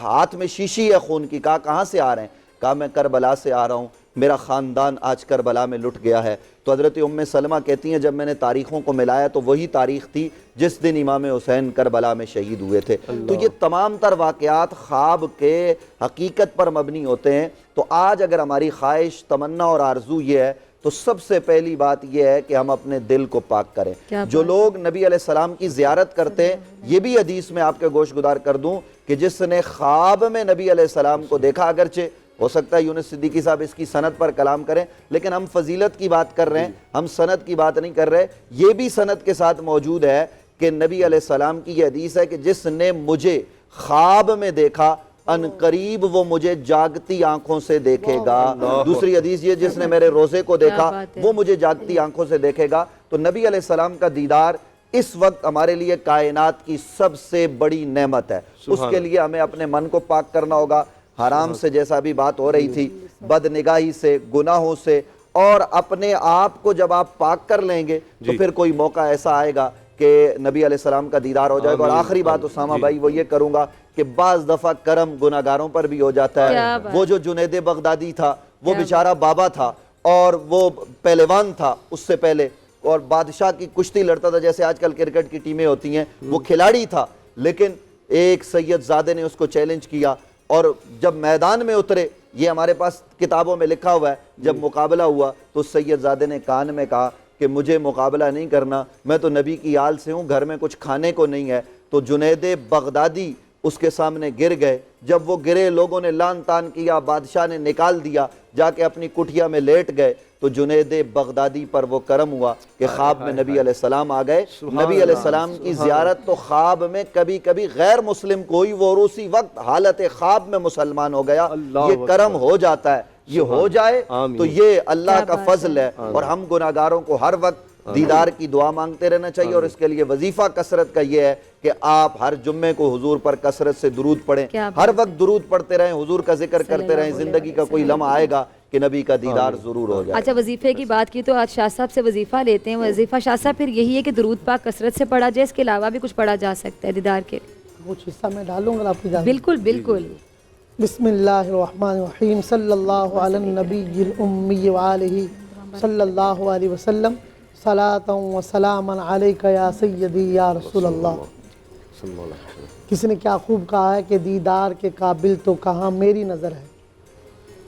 ہاتھ میں شیشی ہے خون کی، کہا کہاں سے آ رہے ہیں؟ کہا میں کربلا سے آ رہا ہوں، میرا خاندان آج کربلا میں لٹ گیا ہے۔ تو حضرت ام سلمہ کہتی ہیں جب میں نے تاریخوں کو ملایا تو وہی تاریخ تھی جس دن امام حسین کربلا میں شہید ہوئے تھے۔ تو یہ تمام تر واقعات خواب کے حقیقت پر مبنی ہوتے ہیں۔ تو آج اگر ہماری خواہش، تمنا اور آرزو یہ ہے تو سب سے پہلی بات یہ ہے کہ ہم اپنے دل کو پاک کریں۔ جو لوگ نبی علیہ السلام کی زیارت کرتے ہیں، یہ بھی حدیث میں آپ کے گوش گدار کر دوں کہ جس نے خواب میں نبی علیہ السلام کو دیکھا، اگرچہ ہو سکتا ہے یونس صدیقی صاحب اس کی سند پر کلام کریں، لیکن ہم فضیلت کی بات کر رہے ہیں، ہم سند کی بات نہیں کر رہے۔ یہ بھی سند کے ساتھ موجود ہے کہ نبی علیہ السلام کی یہ حدیث ہے کہ جس نے مجھے خواب میں دیکھا ان قریب وہ مجھے جاگتی آنکھوں سے دیکھے گا۔ دوسری حدیث یہ جس نے میرے روزے کو دیکھا وہ مجھے جاگتی آنکھوں سے دیکھے گا۔ تو نبی علیہ السلام کا دیدار اس وقت ہمارے لیے کائنات کی سب سے بڑی نعمت ہے۔ اس کے لیے ہمیں اپنے من کو پاک کرنا ہوگا، حرام سے جیسا بھی بات ہو رہی تھی، بد نگاہی سے، گناہوں سے، اور اپنے آپ کو جب آپ پاک کر لیں گے تو پھر کوئی موقع ایسا آئے گا کہ نبی علیہ السلام کا دیدار ہو جائے گا۔ اور آخری بات اسامہ بھائی وہ یہ کروں گا کہ بعض دفعہ کرم گناہگاروں پر بھی ہو جاتا ہے۔ وہ جو جنید بغدادی تھا وہ بیچارہ بابا تھا اور وہ پہلوان تھا اس سے پہلے، اور بادشاہ کی کشتی لڑتا تھا جیسے آج کل کرکٹ کی ٹیمیں ہوتی ہیں، وہ کھلاڑی تھا، لیکن ایک سید زادے نے اس کو چیلنج کیا اور جب میدان میں اترے، یہ ہمارے پاس کتابوں میں لکھا ہوا ہے، جب مقابلہ ہوا تو سید زادے نے کان میں کہا کہ مجھے مقابلہ نہیں کرنا، میں تو نبی کی آل سے ہوں، گھر میں کچھ کھانے کو نہیں ہے۔ تو جنید بغدادی اس کے سامنے گر گئے، جب وہ گرے لوگوں نے لان تان کیا، بادشاہ نے نکال دیا، جا کے اپنی کٹھیا میں لیٹ گئے، تو جنید بغدادی پر وہ کرم ہوا کہ خواب میں نبی علیہ السلام آ گئے۔ نبی علیہ السلام کی زیارت تو خواب میں کبھی کبھی غیر مسلم کوئی وہ اسی وقت حالت خواب میں مسلمان ہو گیا، یہ کرم ہو جاتا ہے، یہ ہو جائے تو یہ اللہ کا فضل ہے۔ اور ہم گناہگاروں کو ہر وقت دیدار کی دعا مانگتے رہنا چاہیے، اور اس کے لیے وظیفہ کثرت کا یہ ہے کہ آپ ہر جمعے کو حضور پر کثرت سے درود پڑھیں، ہر وقت درود پڑھتے رہیں، حضور کا ذکر کرتے رہیں، زندگی کا کوئی لمحہ آئے گا کہ نبی کا دیدار ضرور ہو جائے۔ اچھا، وظیفے کی بات کی تو آج شاہ صاحب سے وظیفہ لیتے ہیں۔ وظیفہ شاہ صاحب پھر یہی ہے کہ درود پاک کثرت سے پڑھا جائے، اس کے علاوہ بھی کچھ پڑھا جا سکتا ہے دیدار کے لیے؟ کچھ حصہ میں ڈالوں گا آپ کی اجازت؟ بالکل بالکل۔ بسم اللہ الرحمن الرحیم، صلی اللہ علی النبی الامی وآلہ صلی اللہ علیہ وسلم، صلاۃ و سلام علیک یا سیدی یا رسول اللہ۔ کسی نے کیا خوب کہا ہے کہ دیدار کے قابل تو کہاں میری نظر ہے۔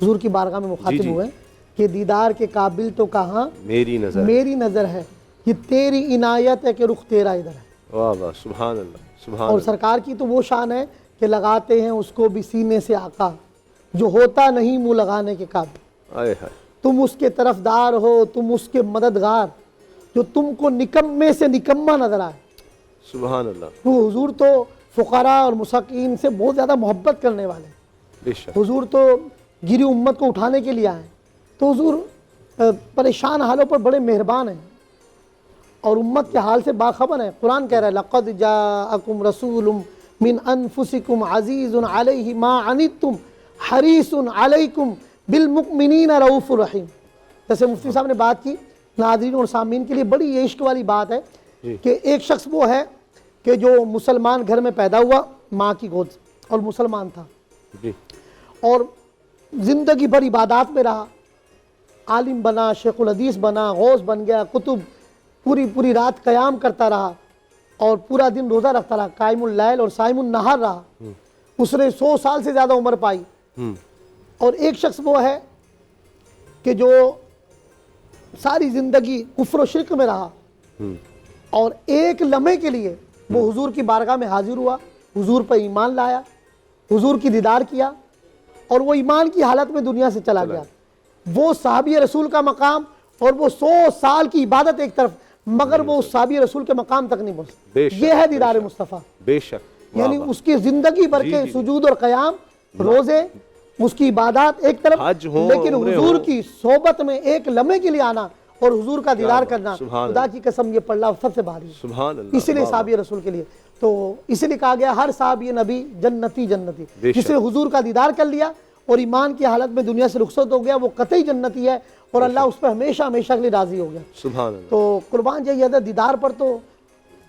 حضور کی بارگاہ میں مخاطب ہوئے کہ دیدار کے قابل تو کہاں میری نظر ہے، یہ تیری عنایت ہے کہ رخ تیرا ادھر ہے۔ واہ واہ، سبحان اللہ، سبحان اور سرکار کی تو وہ شان ہے کہ لگاتے ہیں اس کو بھی سینے سے آقا، جو ہوتا نہیں منہ لگانے کے قابل۔ تم اس کے طرفدار ہو، تم اس کے مددگار، جو تم کو نکمے سے نکمہ نظر آئے۔ سبحان اللہ۔ تو حضور تو فقراء اور مساکین سے بہت زیادہ محبت کرنے والے ہیں۔ بے شک۔ حضور تو گری امت کو اٹھانے کے لیے آئے، تو حضور پریشان حالوں پر بڑے مہربان ہیں اور امت کے حال سے باخبر ہیں۔ قرآن کہہ رہا ہے لَقَدْ جَاءَكُمْ رَسُولٌ مِّنْ أَنفُسِكُمْ عَزِيزٌ عَلَيْهِ مَا عَنِتُّمْ حَرِيصٌ عَلَيْكُمْ بِالْمُؤْمِنِينَ رَؤُوفٌ رَحِيمٌ۔ جیسے مفتی صاحب نے بات کی، ناظرین اور سامعین کے لیے بڑی عشق والی بات ہے کہ ایک شخص وہ ہے کہ جو مسلمان گھر میں پیدا ہوا، ماں کی گود سے، اور مسلمان تھا اور زندگی بھر عبادات میں رہا، عالم بنا، شیخ الحدیث بنا، غوث بن گیا، کتب پوری رات قیام کرتا رہا اور پورا دن روزہ رکھتا رہا، قائم اللیل اور صائم النہار رہا۔ اس نے 100 سال سے زیادہ عمر پائی۔ اور ایک شخص وہ ہے کہ جو ساری زندگی کفر و شرک میں رہا اور ایک لمحے کے لیے وہ حضور کی بارگاہ میں حاضر ہوا، حضور پر ایمان لایا، حضور کی دیدار کیا اور وہ ایمان کی حالت میں دنیا سے چلا گیا۔ وہ صحابی رسول کا مقام اور وہ 100 سال کی عبادت ایک طرف، مگر وہ صحابی رسول کے مقام تک نہیں پہنچا۔ یہ ہے دیدار مصطفیٰ۔ بے شک۔ یعنی اس کی زندگی بھر کے سجود اور قیام، روزے، اس کی عبادات ایک طرف، لیکن حضور کی صحبت میں ایک لمحے کے لیے آنا اور حضور کا دیدار کرنا، خدا کی قسم یہ پڑھنا سب سے بھاری ہے۔ اسی لیے صحابی رسول کے لیے تو اسی لیے کہا گیا ہر صحابی نبی جنتی جنتی، جس نے حضور کا دیدار کر لیا اور ایمان کی حالت میں دنیا سے رخصت ہو گیا وہ قطعی جنتی ہے اور اللہ اس پہ ہمیشہ ہمیشہ کے لیے راضی ہو گیا۔ تو قربان جائیے دیدار پر تو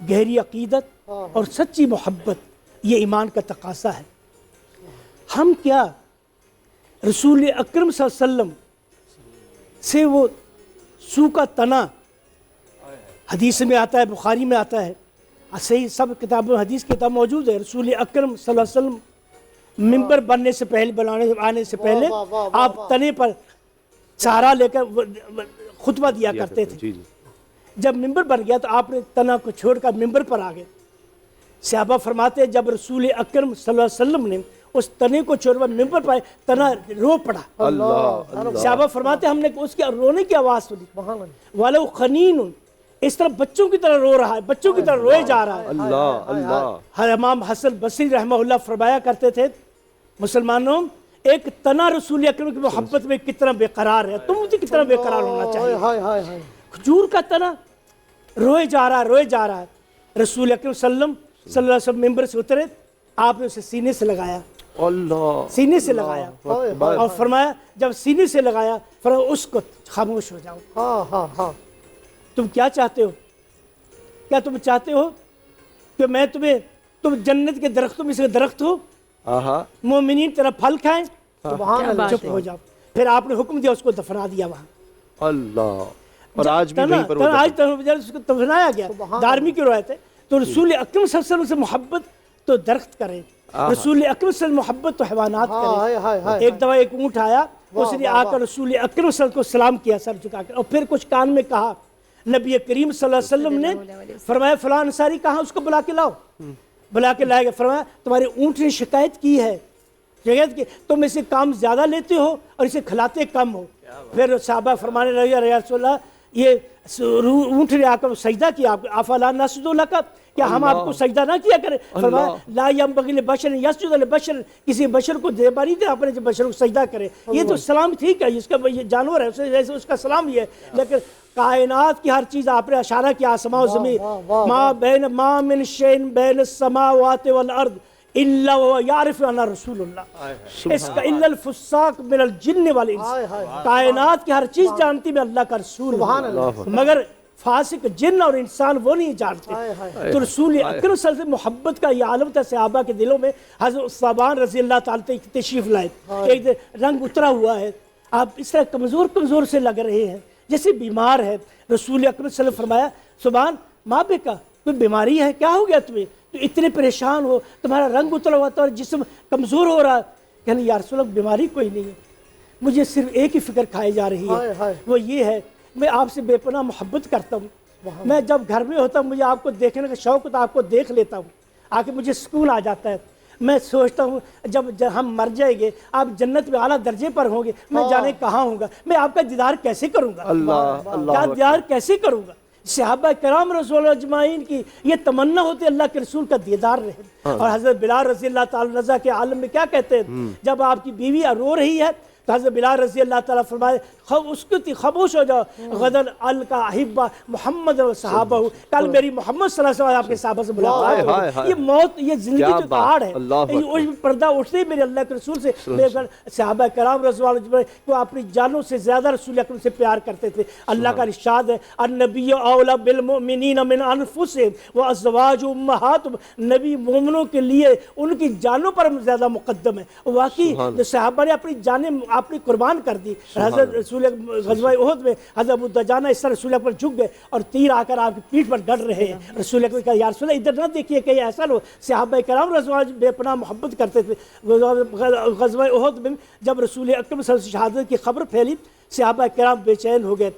گہری عقیدت اور سچی محبت یہ ایمان کا تقاضا ہے. ہم کیا رسول اکرم صلی اللہ علیہ وسلم سے وہ سو کا تنا، حدیث میں آتا ہے، بخاری میں آتا ہے، صحیح سب کتابوں حدیث کتاب موجود ہے. رسول اکرم صلی اللہ علیہ وسلم ممبر بننے سے پہلے، آنے سے پہلے آپ تنے پر سہارا لے کر خطبہ دیا کرتے تھے. جب ممبر بن گیا تو آپ نے تنا کو چھوڑ کر ممبر پر آ گئے. صحابہ فرماتے ہیں جب رسول اکرم صلی اللہ علیہ وسلم نے اس تنے کو چھوڑ کر ممبر پر آئے، تنا رو پڑا. صحابہ فرماتے ہیں ہم نے اس کے رونے کی آواز سنی. وَلَوْ خَنِينٌ، اس طرح بچوں کی طرح رو رہا ہے، بچوں کی طرح روئے جا رہا ہے. امام حسن بصری رحمہ اللہ فرمایا کرتے تھے مسلمانوں ایک تنا رسول اکرم کی محبت میں کتنا بے قرار ہے، تم مجھے کتنا بے قرار ہونا چاہیے. کھجور کا تنا روئے جا رہا ہے. رسول اکرم صلی اللہ علیہ وسلم ممبر سے اترے، آپ نے اسے سینے سے لگایا، سینے سے لگایا اور فرمایا جب سینے سے لگایا فرمایا اس کو خاموش ہو جاؤ. تم کیا چاہتے ہو؟ کیا تم چاہتے ہو کہ میں تم جنت کے درختوں میں سے درخت ہو، مومنین تیرا پھل کھائیں؟ چپ ہو جاؤ. پھر آپ نے حکم دیا اس کو دفنا دیا وہاں. اللہ. اور آج بھی وہیں پر آج اس کو دفنایا گیا. دارمی کی روایت ہے. تو رسول اکرم صلی اللہ علیہ وسلم سے محبت تو درخت کرے، رسول اکرم صلی اللہ علیہ وسلم محبت تو حیوانات کرے. ایک دفعہ ایک اونٹ آیا، اس نے آ کر رسول اکرم صلی اللہ علیہ وسلم کو سلام کیا سر جھکا کر، اور پھر کچھ کان میں کہا. نبی کریم صلی اللہ علیہ وسلم نے فرمایا فلاں انصاری کہاں، اس کو بلا کے لاؤ. بلا کے لائے گا. فرمایا تمہارے اونٹ نے شکایت کی ہے، تم اسے کام زیادہ لیتے ہو اور اسے کھلاتے کم ہو. پھر صحابہ فرمانے لگے یا رسول اللہ یہ اونٹ نے آ کر سجدہ کیا، افلا نسجد لک، کیا ہم آپ کو سجدہ نہ کیا کریں؟ فرمایا لا ينبغي لبشر يسجد لبشر، کسی بشر کو دیبا نہیں دے اپنے بشر کو سجدہ کرے. یہ تو سلام ٹھیک ہے، اس کا جانور ہے اس کا سلام یہ ہے، لیکن کائنات کی ہر چیز آپ نے اشارہ کیا، آسمان و زمین، ما من شيء بين السماوات والارض الا ويعرف ان رسول اللہ، اس کا الا الفساق من الجن والانس، کائنات کی ہر چیز جانتی میں اللہ کا رسول، مگر فاسق جن اور انسان وہ نہیں جانتے. تو رسول اکرم صلی اللہ علیہ وسلم محبت کا یہ عالم تھا صحابہ کے دلوں میں. حضرت صابان رضی اللہ تعالیٰ تشریف لائے، ایک رنگ اترا ہوا ہے، آپ اس طرح کمزور سے لگ رہے ہیں جیسے بیمار ہے. رسول اکرم صلی اللہ علیہ وسلم فرمایا صبحان ماں بے کا کوئی بیماری ہے، کیا ہو گیا تمہیں، تو اتنے پریشان ہو، تمہارا رنگ اترا ہوا تھا اور جسم کمزور ہو رہا. کہنے یا رسول اللہ بیماری کوئی نہیں ہے، مجھے صرف ایک ہی فکر کھائی جا رہی ہے، وہ یہ ہے میں آپ سے بے پناہ محبت کرتا ہوں. میں جب گھر میں ہوتا ہوں مجھے آپ کو دیکھنے کا شوق ہوتا ہے، آپ کو دیکھ لیتا ہوں، آ کے مجھے سکون آ جاتا ہے. میں سوچتا ہوں جب ہم مر جائیں گے، آپ جنت میں اعلیٰ درجے پر ہوں گے، میں جانے کہاں ہوں گا، میں آپ کا دیدار کیسے کروں گا، کیا دیدار کیسے کروں گا. صحابہ کرام رسول اللہ اجمعین کی یہ تمنا ہوتی ہے اللہ کے رسول کا دیدار رہے. اور حضرت بلال رضی اللہ تعالی رضا کے عالم میں کیا کہتے ہیں، جب آپ کی بیوی رو رہی ہے تو حضرت بلال رضی اللہ تعالیٰ فرمائے اسکتی خاموش ہو جاؤ، غدر الکا احبہ محمد و صحابہ، کل میری محمد صلی اللہ علیہ وسلم آپ کے صحابہ سے ملاقات ہوئی. یہ موت، یہ زندگی جو پہاڑ ہے، پردہ اٹھتے ہی میرے اللہ کے رسول سے. صحابہ کرام رضی اللہ عنہ کو اپنی جانوں سے زیادہ رسول اکرم سے پیار کرتے تھے. اللہ کا ارشاد ہے النبی اولی بالمؤمنین من انفسہم وازواج امہاتہم، نبی مومنوں کے لیے ان کی جانوں پر زیادہ مقدم ہے. واقعی صحابہ نے اپنی جانیں اپنی قربان کر دی. حضرت رسول غزوہ احد میں حضرت ابو دجانہ اس طرح رسول پر جھک گئے اور تیر آ کر آپ کی پیٹھ پر گڑ رہے ہیں. رسول اکرم کہا یا رسول اللہ ادھر نہ دیکھیے کہ ایسا لو. صحابہ کرام رضی اللہ بے پناہ محبت کرتے تھے. غزوہ احد میں جب رسول اکرم صلی اللہ علیہ وسلم شہادت کی خبر پھیلی صحابہ کرام بے چین ہو گئے.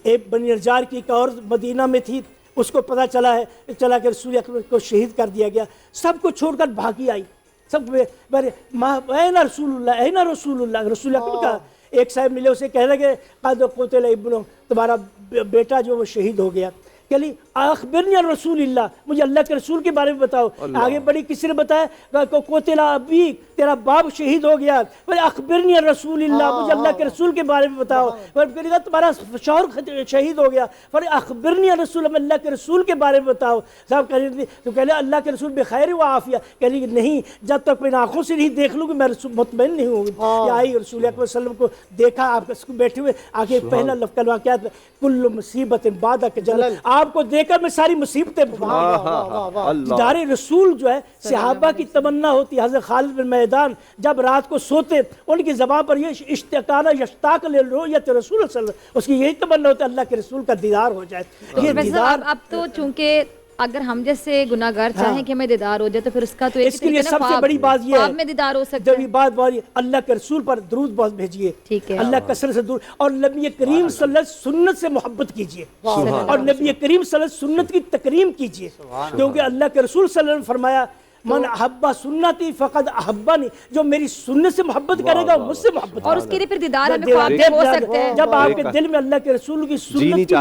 ایک بنی نجار کی ایک اور مدینہ میں تھی، اس کو پتہ چلا کہ رسول اکرم کو شہید کر دیا گیا. سب کو چھوڑ کر بھاگی آئی، سب اینا رسول اللہ اینا رسول اللہ. رسول اکرم کا ایک صاحب ملے، اسے کہہ لگے قد قتل ابنہ، تمہارا بیٹا جو وہ شہید ہو گیا. کہ لی اخبرنی عن رسول اللہ، مجھے اللہ کے رسول کے بارے میں بتاؤ. آگے بڑی کسی نے بتایا قتل ابی، تیرا باپ شہید ہو گیا. اخبرنی عن رسول اللہ، مجھے اللہ کے رسول کے بارے میں بتاؤ. تمہارا شوہر شہید ہو گیا. اخبرنی عن رسول اللہ، اللہ کے رسول کے بارے میں بتاؤ. صاحب کہہ لیں اللہ کے رسول بخیر و عافیہ. کہہ لیں نہیں، جب تک میں آنکھوں سے نہیں دیکھ لوں گی میں مطمئن نہیں ہوں گی. آئی رسول اکرم صلی اللہ علیہ وسلم کو دیکھا، آپ کو بیٹھے ہوئے آگے پہلا لفظ کلمہ کیا تھا، کل مصیبت بعدک جلل، آپ کو دیکھ کر میں ساری مصیبتیں دیدار رسول جو ہے صحابہ کی تمنا ہوتی ہے. حضرت خالد بن میدان جب رات کو سوتے ان کی زبان پر یہ اشتقانا یشتاق لرؤیت رسول صلی اللہ علیہ وسلم، اس کی یہی تمنا ہوتی ہے اللہ کے رسول کا دیدار ہو جائے. یہ دیدار اب تو چونکہ اگر ہم جیسے گناہگار چاہیں کہ ہمیں دیدار ہو جائے تو پھر اس کا تو ایک اس کے لیے سب سے بڑی بات یہ ہے میں دیدار ہو سکتا جب یہ بات باری اللہ کے رسول پر درود بہت بھیجیے، ٹھیک ہے، اللہ کثرت سے درود، اور نبی کریم صلی اللہ علیہ وسلم سنت سے محبت کیجیے اور نبی کریم صلی اللہ علیہ وسلم سنت کی تکریم کیجیے، کیونکہ اللہ کے رسول صلی اللہ علیہ وسلم فرمایا من احب سنتی فقد احبنی، جو میری سنت سے محبت کرے گا مجھ سے محبت کرے گا. اور اس کے لیے پھر دیدار ہمیں خواب میں ہو سکتا ہے جب آپ کے دل میں اللہ کے رسول کی سنت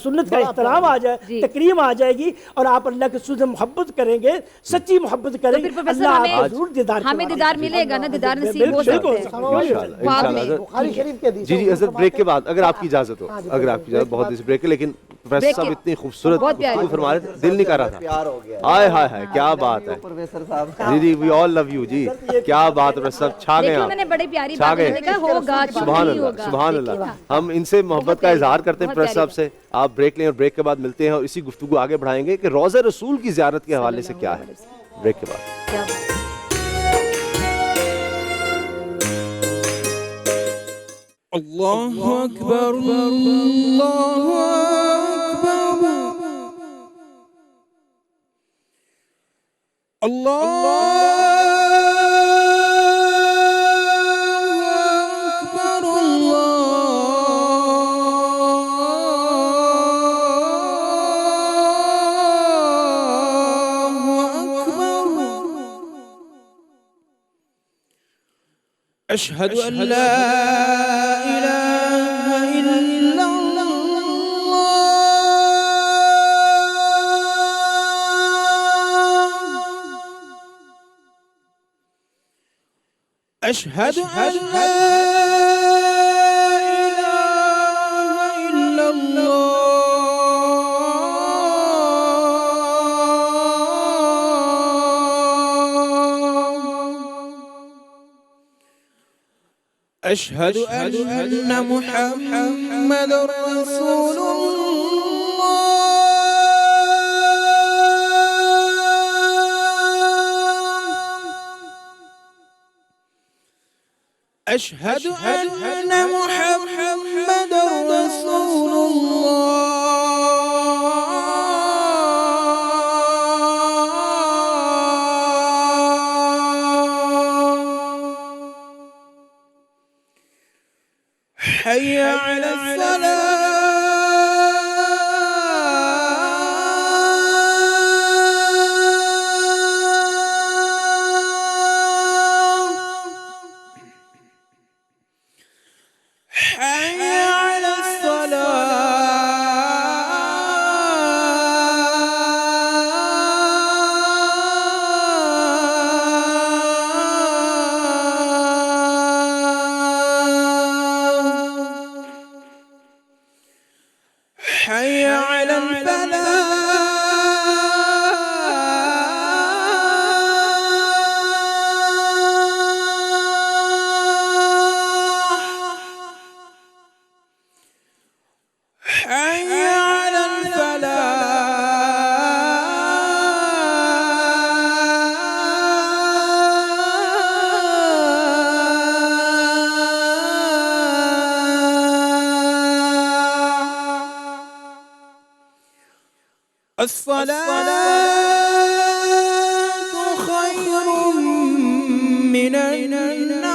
سنت کا احترام آ جائے، تکریم آ جائے گی اور آپ اللہ کے رسول سے محبت کریں گے، سچی محبت کریں گے، اللہ آپ کو ضرور دیدار ہمیں دیدار ملے گا نا، دیدار نصیب ہو سکتا ہے. جی جی حضرت بریک کے بعد اگر آپ کی اجازت ہو، اگر آپ کی اجازت، بہت بریک ہے لیکن پروفیسر صاحب اتنی خوبصورت گفتگو فرما رہے تھے، دل نہیں کر رہا تھا. آئے ہائے ہائے کیا بات ہے جی جی، وی آل لو یو جی، کیا بات ہے پروفیسر صاحب، چھا گئے آپ، انہوں نے بڑی پیاری بات کہا ہوگا، سبحان اللہ سبحان اللہ. ہم ان سے محبت کا اظہار کرتے ہیں پروفیسر صاحب سے. آپ بریک لیں اور بریک کے بعد ملتے ہیں اور اسی گفتگو آگے بڑھائیں گے کہ روضہ رسول کی زیارت کے حوالے سے کیا ہے. بریک کے بعد. اللہ اکبر اللہ اکبر اللہ اکبر اللہ اکبر. اشہد ان لا الہ الا اللہ اشہد ان لا الہ الا اللہ اشہد ان محمد رسول اللہ اشہد ان محمد رسول حي على الصلاة حي على حي على الفلاح حي على الفلاح الصلاة خير من النوم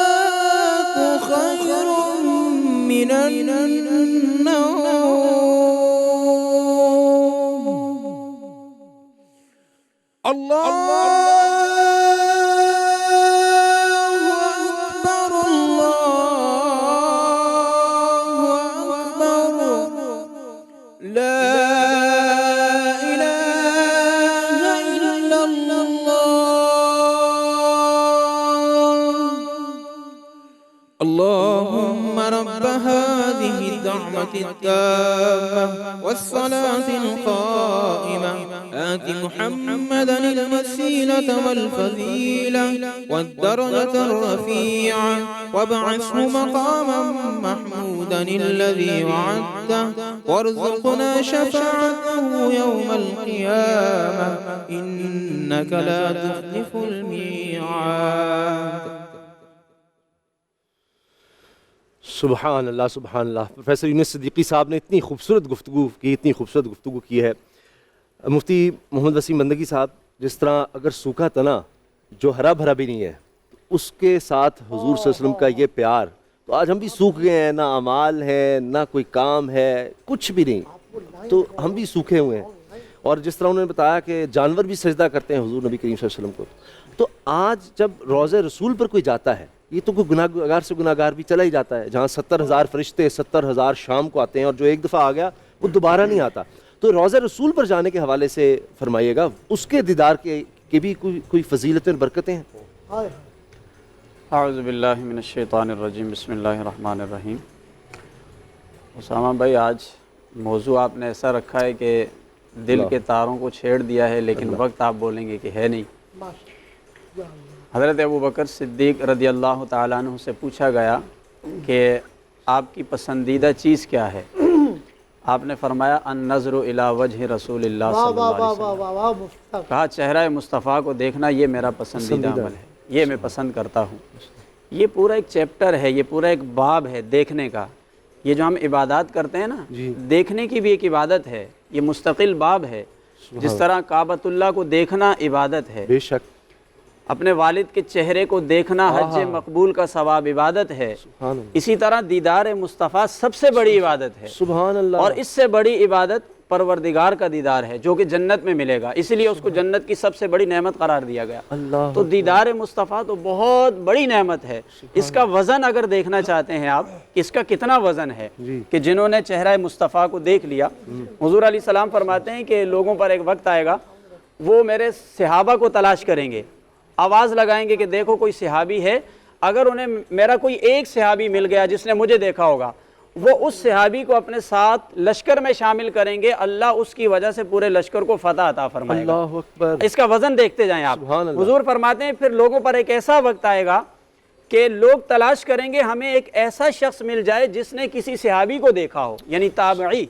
الصلاة خير من النوم الله أكبر الله أكبر لا إله إلا الله اللهم رب هذه الدعوة التامة والصلاة القائمة آت محمدا الوسيلة والفضيلة والدرجة الرفيعة وابعثه مقاما محمودا الذي وعدته وارزقنا شفاعته يوم القيامة إنك لا تخلف الميعاد. سبحان اللہ سبحان اللہ. پروفیسر یونس صدیقی صاحب نے اتنی خوبصورت گفتگو کی ہے. مفتی محمد وسیم بندگی صاحب، جس طرح اگر سوکھا تنا جو ہرا بھرا بھی نہیں ہے اس کے ساتھ حضور صلی اللہ علیہ وسلم کا یہ پیار، تو آج ہم بھی سوکھ گئے ہیں، نہ اعمال ہے نہ کوئی کام ہے، کچھ بھی نہیں، تو ہم بھی سوکھے ہوئے ہیں. اور جس طرح انہوں نے بتایا کہ جانور بھی سجدہ کرتے ہیں حضور نبی کریم صلی اللہ علیہ وسلم کو، تو آج جب روضہ رسول پر کوئی جاتا ہے، یہ تو کوئی گناہگار سے گناہگار بھی چلا ہی جاتا ہے، جہاں 70,000 فرشتے 70,000 شام کو آتے ہیں اور جو ایک دفعہ آ گیا وہ دوبارہ نہیں آتا. تو روضہ رسول پر جانے کے حوالے سے فرمائیے گا، اس کے دیدار کے بھی کوئی فضیلتیں اور برکتیں ہیں؟ اعوذ باللہ من الشیطان الرجیم، بسم اللہ الرحمن الرحیم. اسامہ بھائی، آج موضوع آپ نے ایسا رکھا ہے کہ دل کے تاروں کو چھیڑ دیا ہے، لیکن وقت آپ بولیں گے کہ ہے نہیں. حضرت ابوبکر صدیق رضی اللہ تعالیٰ عنہ سے پوچھا گیا کہ آپ کی پسندیدہ چیز کیا ہے؟ آپ نے فرمایا النظر الی وجہ رسول اللہ صلی اللہ علیہ وسلم. کہا چہرہ مصطفیٰ کو دیکھنا یہ میرا پسندیدہ عمل ہے، یہ میں پسند کرتا ہوں. یہ پورا ایک چیپٹر ہے، یہ پورا ایک باب ہے دیکھنے کا. یہ جو ہم عبادات کرتے ہیں نا، دیکھنے کی بھی ایک عبادت ہے، یہ مستقل باب ہے. جس طرح کعبۃ اللہ کو دیکھنا عبادت ہے، بے شک اپنے والد کے چہرے کو دیکھنا حج مقبول کا ثواب عبادت ہے. اسی طرح دیدار مصطفیٰ سب سے بڑی عبادت ہے، سبحان اللہ. اور اس سے بڑی عبادت پروردگار کا دیدار ہے جو کہ جنت میں ملے گا، اس لیے اس کو جنت کی سب سے بڑی نعمت قرار دیا گیا. تو دیدار مصطفیٰ تو بہت بڑی نعمت ہے. اس کا وزن اگر دیکھنا چاہتے ہیں آپ، اس کا کتنا وزن ہے کہ جنہوں نے چہرہ مصطفیٰ کو دیکھ لیا. حضور علیہ السلام فرماتے ہیں کہ لوگوں پر ایک وقت آئے گا، وہ میرے صحابہ کو تلاش کریں گے، آواز لگائیں گے کہ دیکھو کوئی صحابی ہے. اگر انہیں میرا کوئی ایک صحابی مل گیا جس نے مجھے دیکھا ہوگا، وہ اس صحابی کو اپنے ساتھ لشکر میں شامل کریں گے، اللہ اس کی وجہ سے پورے لشکر کو فتح عطا فرمائے گا. اللہ اکبر. اس کا وزن دیکھتے جائیں آپ. حضور فرماتے ہیں پھر لوگوں پر ایک ایسا وقت آئے گا کہ لوگ تلاش کریں گے ہمیں ایک ایسا شخص مل جائے جس نے کسی صحابی کو دیکھا ہو، یعنی تابعی.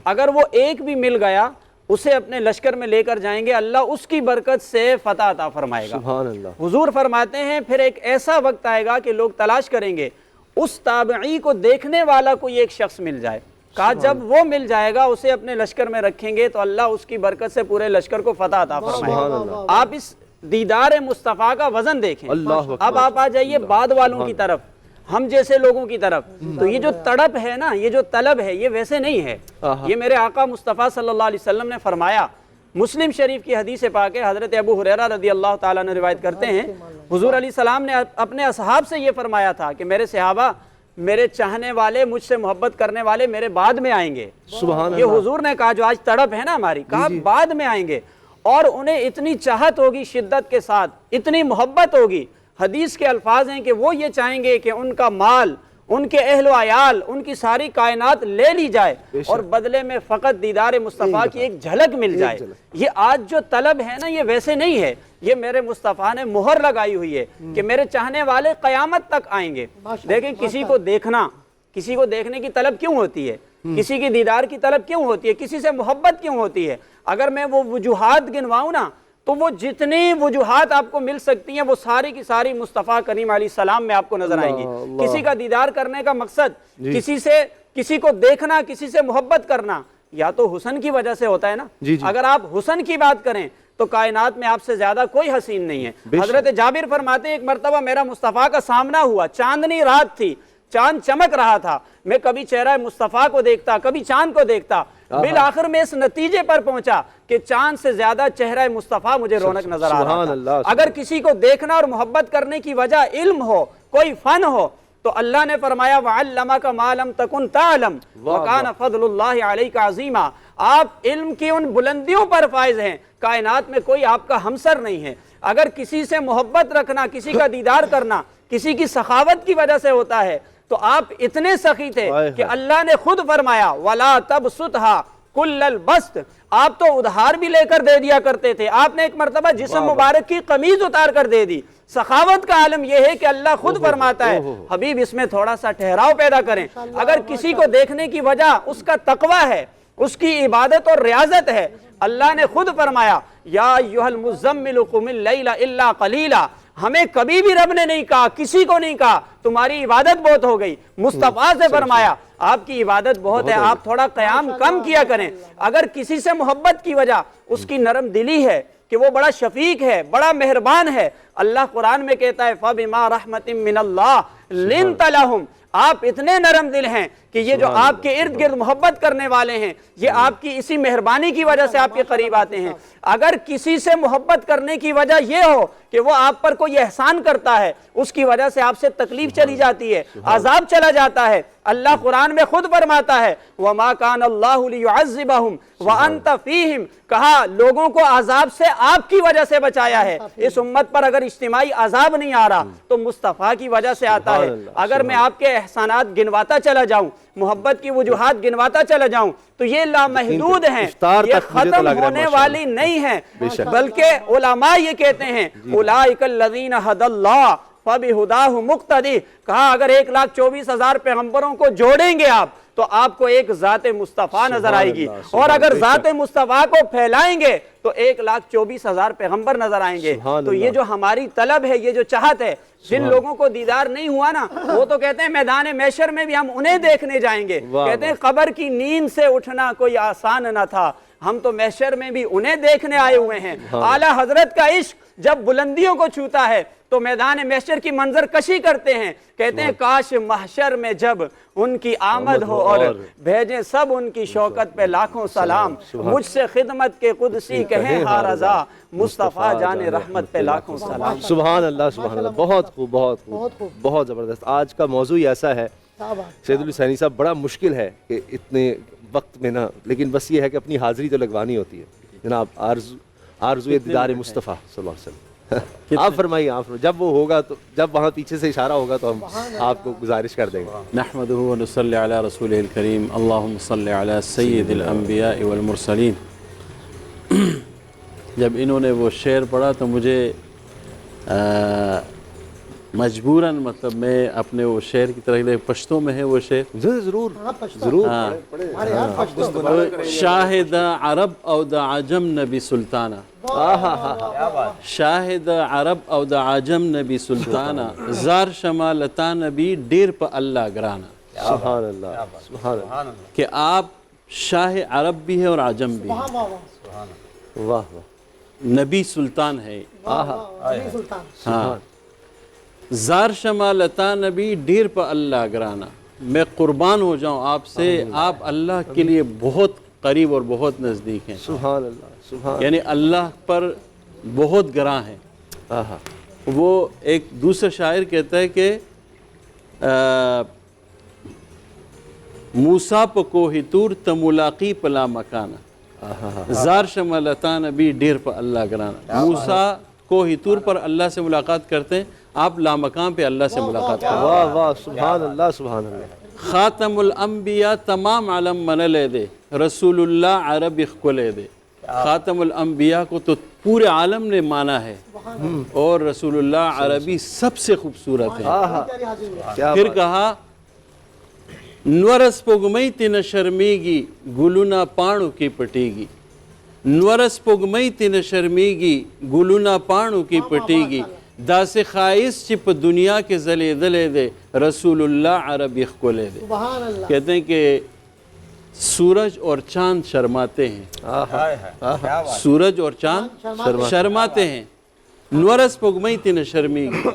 اگر وہ ایک بھی مل گیا، اسے اپنے لشکر میں لے کر جائیں گے، اللہ اس کی برکت سے فتح عطا فرمائے گا. سبحان اللہ. حضور فرماتے ہیں پھر ایک ایسا وقت آئے گا کہ لوگ تلاش کریں گے اس تابعی کو دیکھنے والا کوئی ایک شخص مل جائے. کہا جب وہ مل جائے گا اسے اپنے لشکر میں رکھیں گے تو اللہ اس کی برکت سے پورے لشکر کو فتح عطا فرمائے گا. آپ اس دیدار مصطفیٰ کا وزن دیکھیں. اب آپ آ جائیے بعد والوں کی طرف، ہم جیسے لوگوں کی طرف. تو یہ جو تڑپ ہے نا، یہ جو طلب ہے، یہ ویسے نہیں ہے. یہ میرے آقا مصطفیٰ صلی اللہ علیہ وسلم نے فرمایا. مسلم شریف کی حدیث پاک ہے، حضرت ابو ہریرہ رضی اللہ تعالیٰ عنہ روایت کرتے ہیں، حضور علیہ السلام نے اپنے اصحاب سے یہ فرمایا تھا کہ میرے صحابہ، میرے چاہنے والے، مجھ سے محبت کرنے والے میرے بعد میں آئیں گے. یہ حضور نے کہا جو آج تڑپ ہے نا ہماری، کہا بعد میں آئیں گے، اور انہیں اتنی چاہت ہوگی شدت کے ساتھ، اتنی محبت ہوگی. حدیث کے الفاظ ہیں کہ وہ یہ چاہیں گے کہ ان کا مال، ان کے اہل و عیال، ان کی ساری کائنات لے لی جائے اور بدلے میں فقط دیدار مصطفیٰ کی ایک جھلک مل جائے. یہ آج جو طلب ہے نا، یہ ویسے نہیں ہے. یہ میرے مصطفیٰ نے مہر لگائی ہوئی ہے کہ میرے چاہنے والے قیامت تک آئیں گے. دیکھیں کسی کو دیکھنا، کسی کو دیکھنے کی طلب کیوں ہوتی ہے، کسی کی دیدار کی طلب کیوں ہوتی ہے، کسی سے محبت کیوں ہوتی ہے؟ اگر میں وہ وجوہات گنواؤں نا، تو وہ جتنی وجوہات آپ کو مل سکتی ہیں وہ ساری کی ساری مصطفیٰ کریم علیہ السلام میں آپ کو نظر آئیں گی. کسی کا دیدار کرنے کا مقصد کسی کو دیکھنا، کسی سے محبت کرنا، یا تو حسن کی وجہ سے ہوتا ہے نا. اگر آپ حسن کی بات کریں تو کائنات میں آپ سے زیادہ کوئی حسین نہیں ہے. حضرت جابر فرماتے ہیں ایک مرتبہ میرا مصطفیٰ کا سامنا ہوا، چاندنی رات تھی، چاند چمک رہا تھا، میں کبھی چہرہ مصطفیٰ کو دیکھتا، کبھی چاند کو دیکھتا. بالآخر میں اس نتیجے پر پہنچا کہ چاند سے زیادہ چہرہ مصطفیٰ مجھے رونق نظر آ رہا تھا. اگر کسی کو دیکھنا اور محبت کرنے کی وجہ علم ہو، کوئی فن ہو، تو اللہ نے فرمایا وَعَلَّمَكَ مَا لَمْ تَكُنْ تَعْلَمْ وَكَانَ فَضْلُ اللَّهِ عَلَيْكَ عَظِيمًا. آپ علم کی ان بلندیوں پر فائز ہیں، کائنات میں کوئی آپ کا ہمسر نہیں ہے. اگر کسی سے محبت رکھنا، کسی کا دیدار کرنا کسی کی سخاوت کی وجہ سے ہوتا ہے تو آپ اتنے سخی تھے کہ اللہ نے خود فرمایا وَلَا تَبْسُطْهَا کل البسط، آپ تو ادھار بھی لے کر دے دیا کرتے تھے، آپ نے ایک مرتبہ جسم مبارک کی قمیض اتار کر دے دی۔ سخاوت کا عالم یہ ہے کہ اللہ خود فرماتا ہے حبیب اس میں تھوڑا سا ٹھہراؤ پیدا کریں۔ اگر کسی کو دیکھنے کی وجہ اس کا تقوی ہے، اس کی عبادت اور ریاضت ہے، اللہ نے خود فرمایا یا ایھا المزمل قم اللیل الا قلیلا، ہمیں کبھی بھی رب نے نہیں کہا، کسی کو نہیں کہا تمہاری عبادت بہت ہو گئی، مصطفیٰ سے فرمایا آپ کی عبادت بہت ہے، آپ تھوڑا قیام کم کیا کریں۔ اگر کسی سے محبت کی وجہ اس کی نرم دلی ہے کہ وہ بڑا شفیق ہے، بڑا مہربان ہے، اللہ قرآن میں کہتا ہے فَبِمَا رَحْمَةٍ مِّنَ اللَّهِ لِنْتَ لَهُمْ، آپ اتنے نرم دل ہیں کہ یہ جو آپ کے ارد گرد محبت کرنے والے ہیں یہ آپ کی اسی مہربانی کی وجہ سے آپ کے قریب آتے ہیں۔ اگر کسی سے محبت کرنے کی وجہ یہ ہو کہ وہ آپ پر کوئی احسان کرتا ہے، اس کی وجہ سے آپ سے تکلیف چلی جاتی ہے، عذاب چلا جاتا ہے، اللہ قرآن میں خود فرماتا ہے وَمَا كَانَ اللَّهُ لِيُعَذِّبَهُمْ وَأَنْتَ فِيهِمْ، کہا لوگوں کو عذاب سے آپ کی وجہ سے بچایا ہے۔ اس امت پر اگر اجتماعی عذاب نہیں آ رہا تو مصطفیٰ کی وجہ سے آتا ہے۔ اگر میں آپ کے احسانات گنواتا چلا جاؤں، محبت کی وجوہات گنواتا چلا جاؤں تو یہ لامحدود ہیں، یہ ختم ہونے والی نہیں ہیں، بلکہ علماء یہ کہتے ہیں اولئک الذین ھدی اللہ فبہداہ مقتدی، کہا اگر 1,24,000 پیغمبروں کو جوڑیں گے آپ تو آپ کو ایک ذات مصطفیٰ نظر آئے گی، اور اگر ذات مصطفیٰ کو پھیلائیں گے تو 1,24,000 پیغمبر نظر آئیں گے۔ تو یہ جو ہماری طلب ہے، یہ جو چاہت ہے، جن لوگوں کو دیدار نہیں ہوا نا وہ تو کہتے ہیں میدان محشر میں بھی ہم انہیں دیکھنے جائیں گے، کہتے ہیں قبر کی نیند سے اٹھنا کوئی آسان نہ تھا، ہم تو محشر میں بھی انہیں دیکھنے آئے ہوئے ہیں۔ اعلیٰ حضرت کا عشق جب بلندیوں کو چھوتا ہے تو میدان محشر کی منظر کشی کرتے ہیں، کہتے ہیں کاش محشر میں جب ان کی آمد ہو اور بھیجیں سب ان کی شوکت پہ لاکھوں سلام، مجھ سے خدمت کے قدسی کہیں ہاں رضا، مصطفیٰ جان رحمت پہ لاکھوں سلام۔ سبحان اللہ سبحان اللہ، بہت خوب بہت خوب بہت زبردست۔ آج کا موضوع ہی ایسا ہے سید علی حسینی صاحب، بڑا مشکل ہے کہ اتنے وقت میں نا، لیکن بس یہ ہے کہ اپنی حاضری تو لگوانی ہوتی ہے جناب۔ آرزو دیدار مصطفیٰ صلی اللہ علیہ وسلم، آپ فرمائیے، آپ جب وہ ہوگا تو جب وہاں پیچھے سے اشارہ ہوگا تو ہم آپ کو گزارش کر دیں گے۔ نحمدہ و نصلی علی رسولہ الکریم، اللہم صلی علی سید الانبیاء والمرسلین۔ جب انہوں نے وہ شعر پڑھا تو مجھے مجبوراً مطلب میں اپنے وہ شعر کی طرح پشتوں میں ہے وہ شعر، ضرور ضرور شاہد عرب او دا عجم نبی سلطانہ، شاہد عرب او دا عجم نبی سلطانہ، زار شمالتا نبی ڈیر پا اللہ گرانا۔ سبحان اللہ سبحان اللہ، کہ آپ شاہ عرب بھی ہے اور عجم بھی ہے، واہ واہ، نبی سلطان ہے، ہاں، زار شمالتا نبی ڈیر پا اللہ گرانا، میں قربان ہو جاؤں آپ سے، آپ اللہ کے لیے بہت قریب اور بہت نزدیک ہیں۔ سبحان اللہ سبحان، یعنی اللہ پر بہت گراں ہیں۔ وہ ایک دوسرا شاعر کہتا ہے کہ موسیٰ پا کوہ طور تملاقی پلا مکانا، زار شمالتا نبی ڈیر پا اللہ گرانا۔ موسیٰ کوہ طور پر اللہ سے ملاقات کرتے ہیں، آپ لامکان پہ اللہ سے ملاقات کرتے ہیں۔ واہ واہ سبحان اللہ سبحان اللہ۔ خاتم الانبیاء تمام عالم من لے دے، رسول اللہ عرب اخکو لے دے۔ خاتم الانبیاء کو تو پورے عالم نے مانا ہے اور رسول اللہ عربی سب سے خوبصورت ہے۔ پھر کہا نورس پگمئی تین شرمیگی گلونا پانو کی پٹیگی، نورس پگمئی تین شرمیگی گلونا پانو کی پٹیگی، دا سے خائص چپ دنیا کے زلے دلے دے، رسول اللہ عربی کو لے دے۔ کہتے ہیں کہ سورج اور چاند شرماتے ہیں، سورج اور چاند شرماتے ہیں، نورس پگمئی تین شرمیگی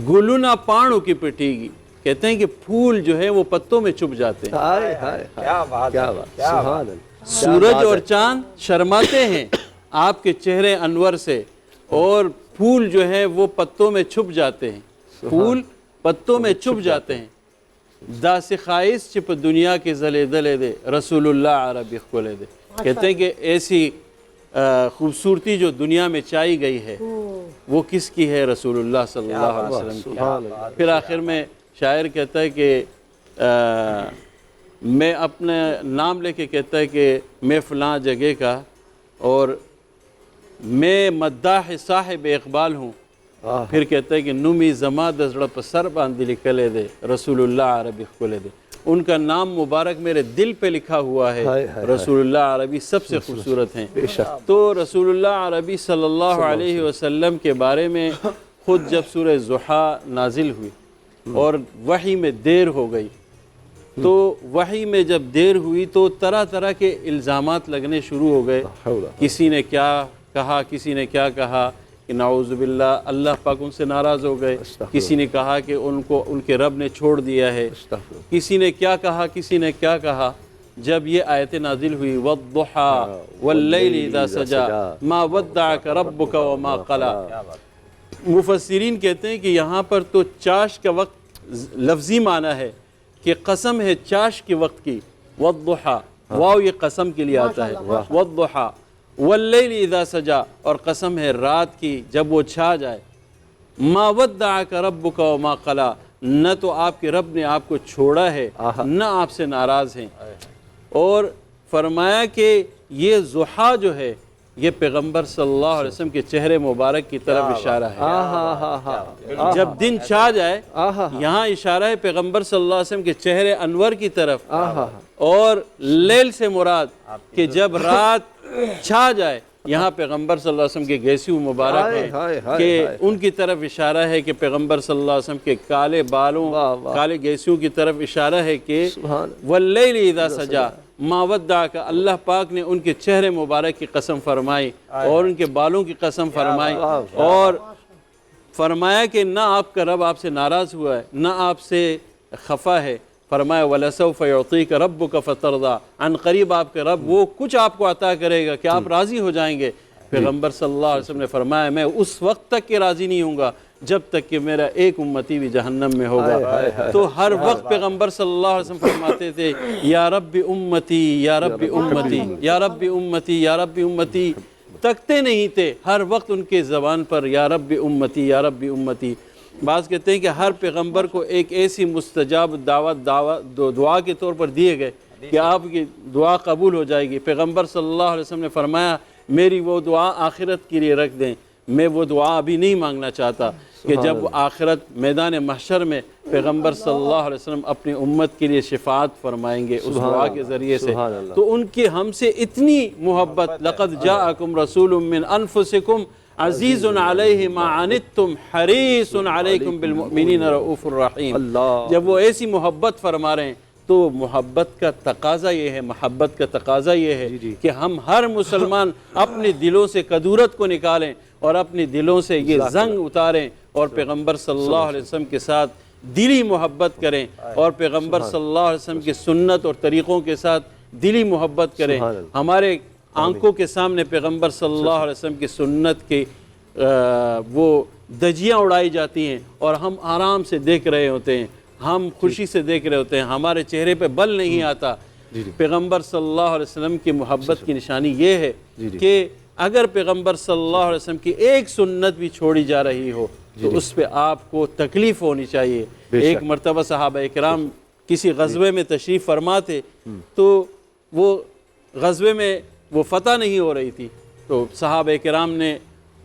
گلونا پانو کی پٹیگی، کہتے ہیں کہ پھول جو ہے وہ پتوں میں چھپ جاتے ہیں۔ سورج اور چاند شرماتے ہیں آپ کے چہرے انور سے، اور پھول جو ہے وہ پتوں میں چھپ جاتے ہیں، پھول پتوں میں چھپ جاتے ہیں۔ دا سے خائص چپ دنیا کے زلے دلے دے، رسول اللہ عربی کو لے دے۔ کہتے ہیں کہ ایسی خوبصورتی جو دنیا میں چائی گئی ہے وہ کس کی ہے؟ رسول اللہ صلی اللہ علیہ وسلم کی۔ پھر آخر میں شاعر کہتا ہے کہ میں اپنا نام لے کے کہتا ہے کہ میں فلاں جگہ کا اور میں مداح صاحب اقبال ہوں. پھر کہتا ہے کہ نمی زما دزڑ پر سر باندھ لکھلے دے رسول اللہ عربی کھولے دے. ان کا نام مبارک میرے دل پہ لکھا ہوا ہے. رسول اللہ عربی سب سے خوبصورت ہیں. تو رسول اللہ عربی صلی اللہ علیہ وسلم کے بارے میں خود جب سورہ ضحیٰ نازل ہوئی اور وحی میں دیر ہو گئی، تو وحی میں جب دیر ہوئی تو طرح طرح کے الزامات لگنے شروع ہو گئے. کسی نے کیا کہا، کسی نے کیا کہا کہ نعوذ باللہ اللہ پاک ان سے ناراض ہو گئے. کسی نے کہا کہ ان کو ان کے رب نے چھوڑ دیا ہے. کسی نے کیا کہا، کسی نے کیا کہا. جب یہ آیت نازل ہوئی والضحیٰ واللیل اذا سجا ما ودعک ربک وما قلی، مفسرین کہتے ہیں کہ یہاں پر تو چاش کا وقت لفظی معنی ہے کہ قسم ہے چاش کے وقت کی. والضحیٰ واو یہ قسم کے لیے آتا ہے. والضحیٰ واللیل اذا سجا، اور قسم ہے رات کی جب وہ چھا جائے. ما ودعک ربک وما قلی، نہ تو آپ کے رب نے آپ کو چھوڑا ہے نہ آپ سے ناراض ہیں. اور فرمایا کہ یہ ضحیٰ جو ہے یہ پیغمبر صلی اللہ علیہ وسلم کے چہرے مبارک کی طرف اشارہ ہے. جب دن چھا جائے یہاں اشارہ ہے پیغمبر صلی اللہ علیہ وسلم کے چہرے انور کی طرف. اور لیل سے مراد کہ جب رات چھا جائے یہاں پیغمبر صلی اللہ علیہ وسلم کے گیسو مبارک ہیں کہ ان کی طرف اشارہ ہے کہ پیغمبر صلی اللہ علیہ وسلم کے کالے بالوں کالے گیسوں کی طرف اشارہ ہے کہ واللیل اذا سجا ما ودعک، اللہ پاک نے ان کے چہرے مبارک کی قسم فرمائی اور ان کے بالوں کی قسم فرمائی اور فرمایا کہ نہ آپ کا رب آپ سے ناراض ہوا ہے نہ آپ سے خفا ہے. فرمایا وَلَسَوْفَ يُعْطِيكَ رَبُّكَ فَتَرْضَىٰ، عن قریب آپ کے رب وہ کچھ آپ کو عطا کرے گا کہ آپ راضی ہو جائیں گے. پیغمبر صلی اللہ علیہ وسلم نے فرمایا میں اس وقت تک کہ راضی نہیں ہوں گا جب تک کہ میرا ایک امتی بھی جہنم میں ہوگا. تو ہر وقت پیغمبر صلی اللہ علیہ وسلم فرماتے تھے یا رب امتی یا رب امتی یا رب امتی یا رب امتی، تکتے نہیں تھے. ہر وقت ان کے زبان پر یا رب امتی یا رب امتی. بعض کہتے ہیں کہ ہر پیغمبر کو ایک ایسی مستجاب دعا کے طور پر دیے گئے کہ آپ کی دعا قبول ہو جائے گی. پیغمبر صلی اللہ علیہ وسلم نے فرمایا میری وہ دعا آخرت کے لیے رکھ دیں، میں وہ دعا ابھی نہیں مانگنا چاہتا کہ جب آخرت میدان محشر میں پیغمبر صلی اللہ علیہ وسلم اپنی امت کے لیے شفاعت فرمائیں گے اس دعا کے ذریعے سے. تو ان کی ہم سے اتنی محبت، لقد جاءکم رسول من انفسکم عزیز علیہ ما عنتم حریص علیکم بالمؤمنین رؤوف الرحیم. جب وہ ایسی محبت فرما رہے ہیں تو محبت کا تقاضا یہ ہے، محبت کا تقاضا یہ ہے کہ ہم ہر مسلمان اپنے دلوں سے کدورت کو نکالیں اور اپنے دلوں سے یہ زنگ اتاریں اور پیغمبر صلی اللہ علیہ وسلم کے ساتھ دلی محبت کریں اور پیغمبر صلی اللہ علیہ وسلم کی سنت اور طریقوں کے ساتھ دلی محبت کریں. ہمارے آنکھوں کے سامنے پیغمبر صلی اللہ علیہ وسلم کی سنت کی وہ دجیاں اڑائی جاتی ہیں اور ہم آرام سے دیکھ رہے ہوتے ہیں، ہم خوشی سے دیکھ رہے ہوتے ہیں، ہمارے چہرے پہ بل نہیں آتا. پیغمبر صلی اللہ علیہ وسلم کی محبت کی نشانی یہ ہے کہ اگر پیغمبر صلی اللہ علیہ وسلم کی ایک سنت بھی چھوڑی جا رہی ہو تو اس پہ آپ کو تکلیف ہونی چاہیے. ایک مرتبہ صحابہ کرام کسی غزوے میں تشریف فرما تھے تو وہ غزوے میں وہ فتح نہیں ہو رہی تھی، تو صحابہ کرام نے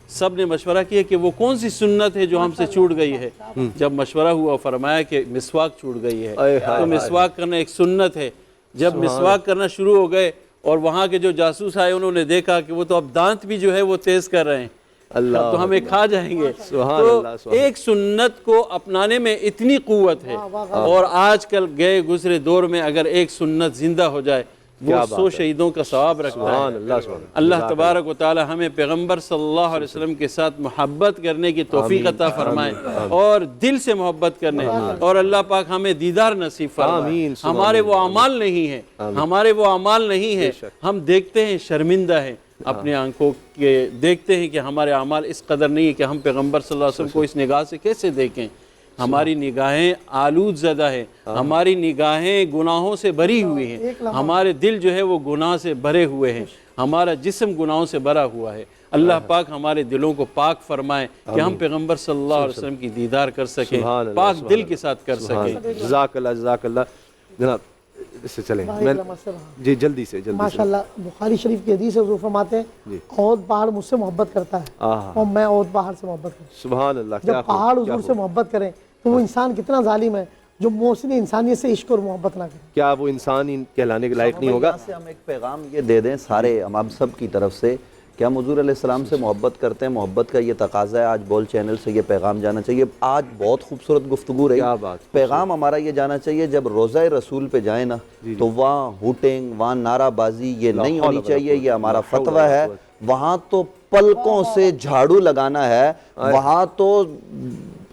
سب نے مشورہ کیا کہ وہ کون سی سنت ہے جو ہم سے چھوٹ گئی ہے. جب مشورہ ہوا فرمایا کہ مسواک چھوٹ گئی ہے. تو مسواک کرنا ایک سنت ہے. جب مسواک کرنا شروع ہو گئے اور وہاں کے جو جاسوس آئے انہوں نے دیکھا کہ وہ تو اب دانت بھی جو ہے وہ تیز کر رہے ہیں، تو ہمیں کھا جائیں گے. تو ایک سنت کو اپنانے میں اتنی قوت ہے اور آج کل گئے گزرے دور میں اگر ایک سنت زندہ ہو جائے وہ 100 شہیدوں کا ثواب رکھتا ہے. اللہ تبارک و تعالی ہمیں پیغمبر صلی اللہ علیہ وسلم کے ساتھ محبت کرنے کی توفیق عطا فرمائے اور دل سے محبت کرنے، اور اللہ پاک ہمیں دیدار نصیب فرمائے. ہمارے وہ اعمال نہیں ہیں، ہمارے وہ اعمال نہیں ہیں، ہم دیکھتے ہیں شرمندہ ہیں اپنے آنکھوں کے، دیکھتے ہیں کہ ہمارے اعمال اس قدر نہیں ہے کہ ہم پیغمبر صلی اللہ علیہ وسلم کو اس نگاہ سے کیسے دیکھیں. ہماری نگاہیں آلود زدہ ہیں، ہماری نگاہیں گناہوں سے بھری ہوئی ہیں، ہمارے دل جو ہے وہ گناہ سے بھرے ہوئے ہیں، ہمارا جسم گناہوں سے بھرا ہوا ہے. اللہ پاک ہمارے دلوں کو پاک فرمائے کہ ہم پیغمبر صلی اللہ علیہ وسلم کی دیدار کر سکیں، پاک دل کے ساتھ کر سکیں. جزاک اللہ جزاک اللہ. جناب اس سے چلیں بھائی رحمت سے رہا۔ جی جلدی سے ماشاءاللہ بخاری شریف کی حدیث ہے، حضور فرماتے ہیں عود پہاڑ مجھ سے محبت کرتا ہے اور میں عود پہاڑ سے محبت کرتا ہوں۔ سبحان اللہ، جب پہاڑ حضور سے محبت کریں تو وہ انسان کتنا ظالم ہے جو محسن انسانیت سے عشق اور محبت نہ کرے، کیا وہ انسان کہلانے کے لائق نہیں ہوگا؟ یہاں سے ہم ایک پیغام یہ دے دیں سارے ہم سب کی طرف سے کہ ہم حضور علیہ السلام سے محبت کرتے ہیں، محبت کا یہ تقاضا ہے۔ آج بول چینل سے یہ پیغام جانا چاہیے۔ آج بہت خوبصورت گفتگو رہی، پیغام ہمارا یہ جانا چاہیے جب روضہ رسول پہ جائیں نا تو وہاں ہوٹنگ، وہاں نعرہ بازی یہ نہیں ہونی چاہیے، یہ ہمارا فتویٰ ہے۔ وہاں تو پلکوں سے جھاڑو لگانا ہے، وہاں تو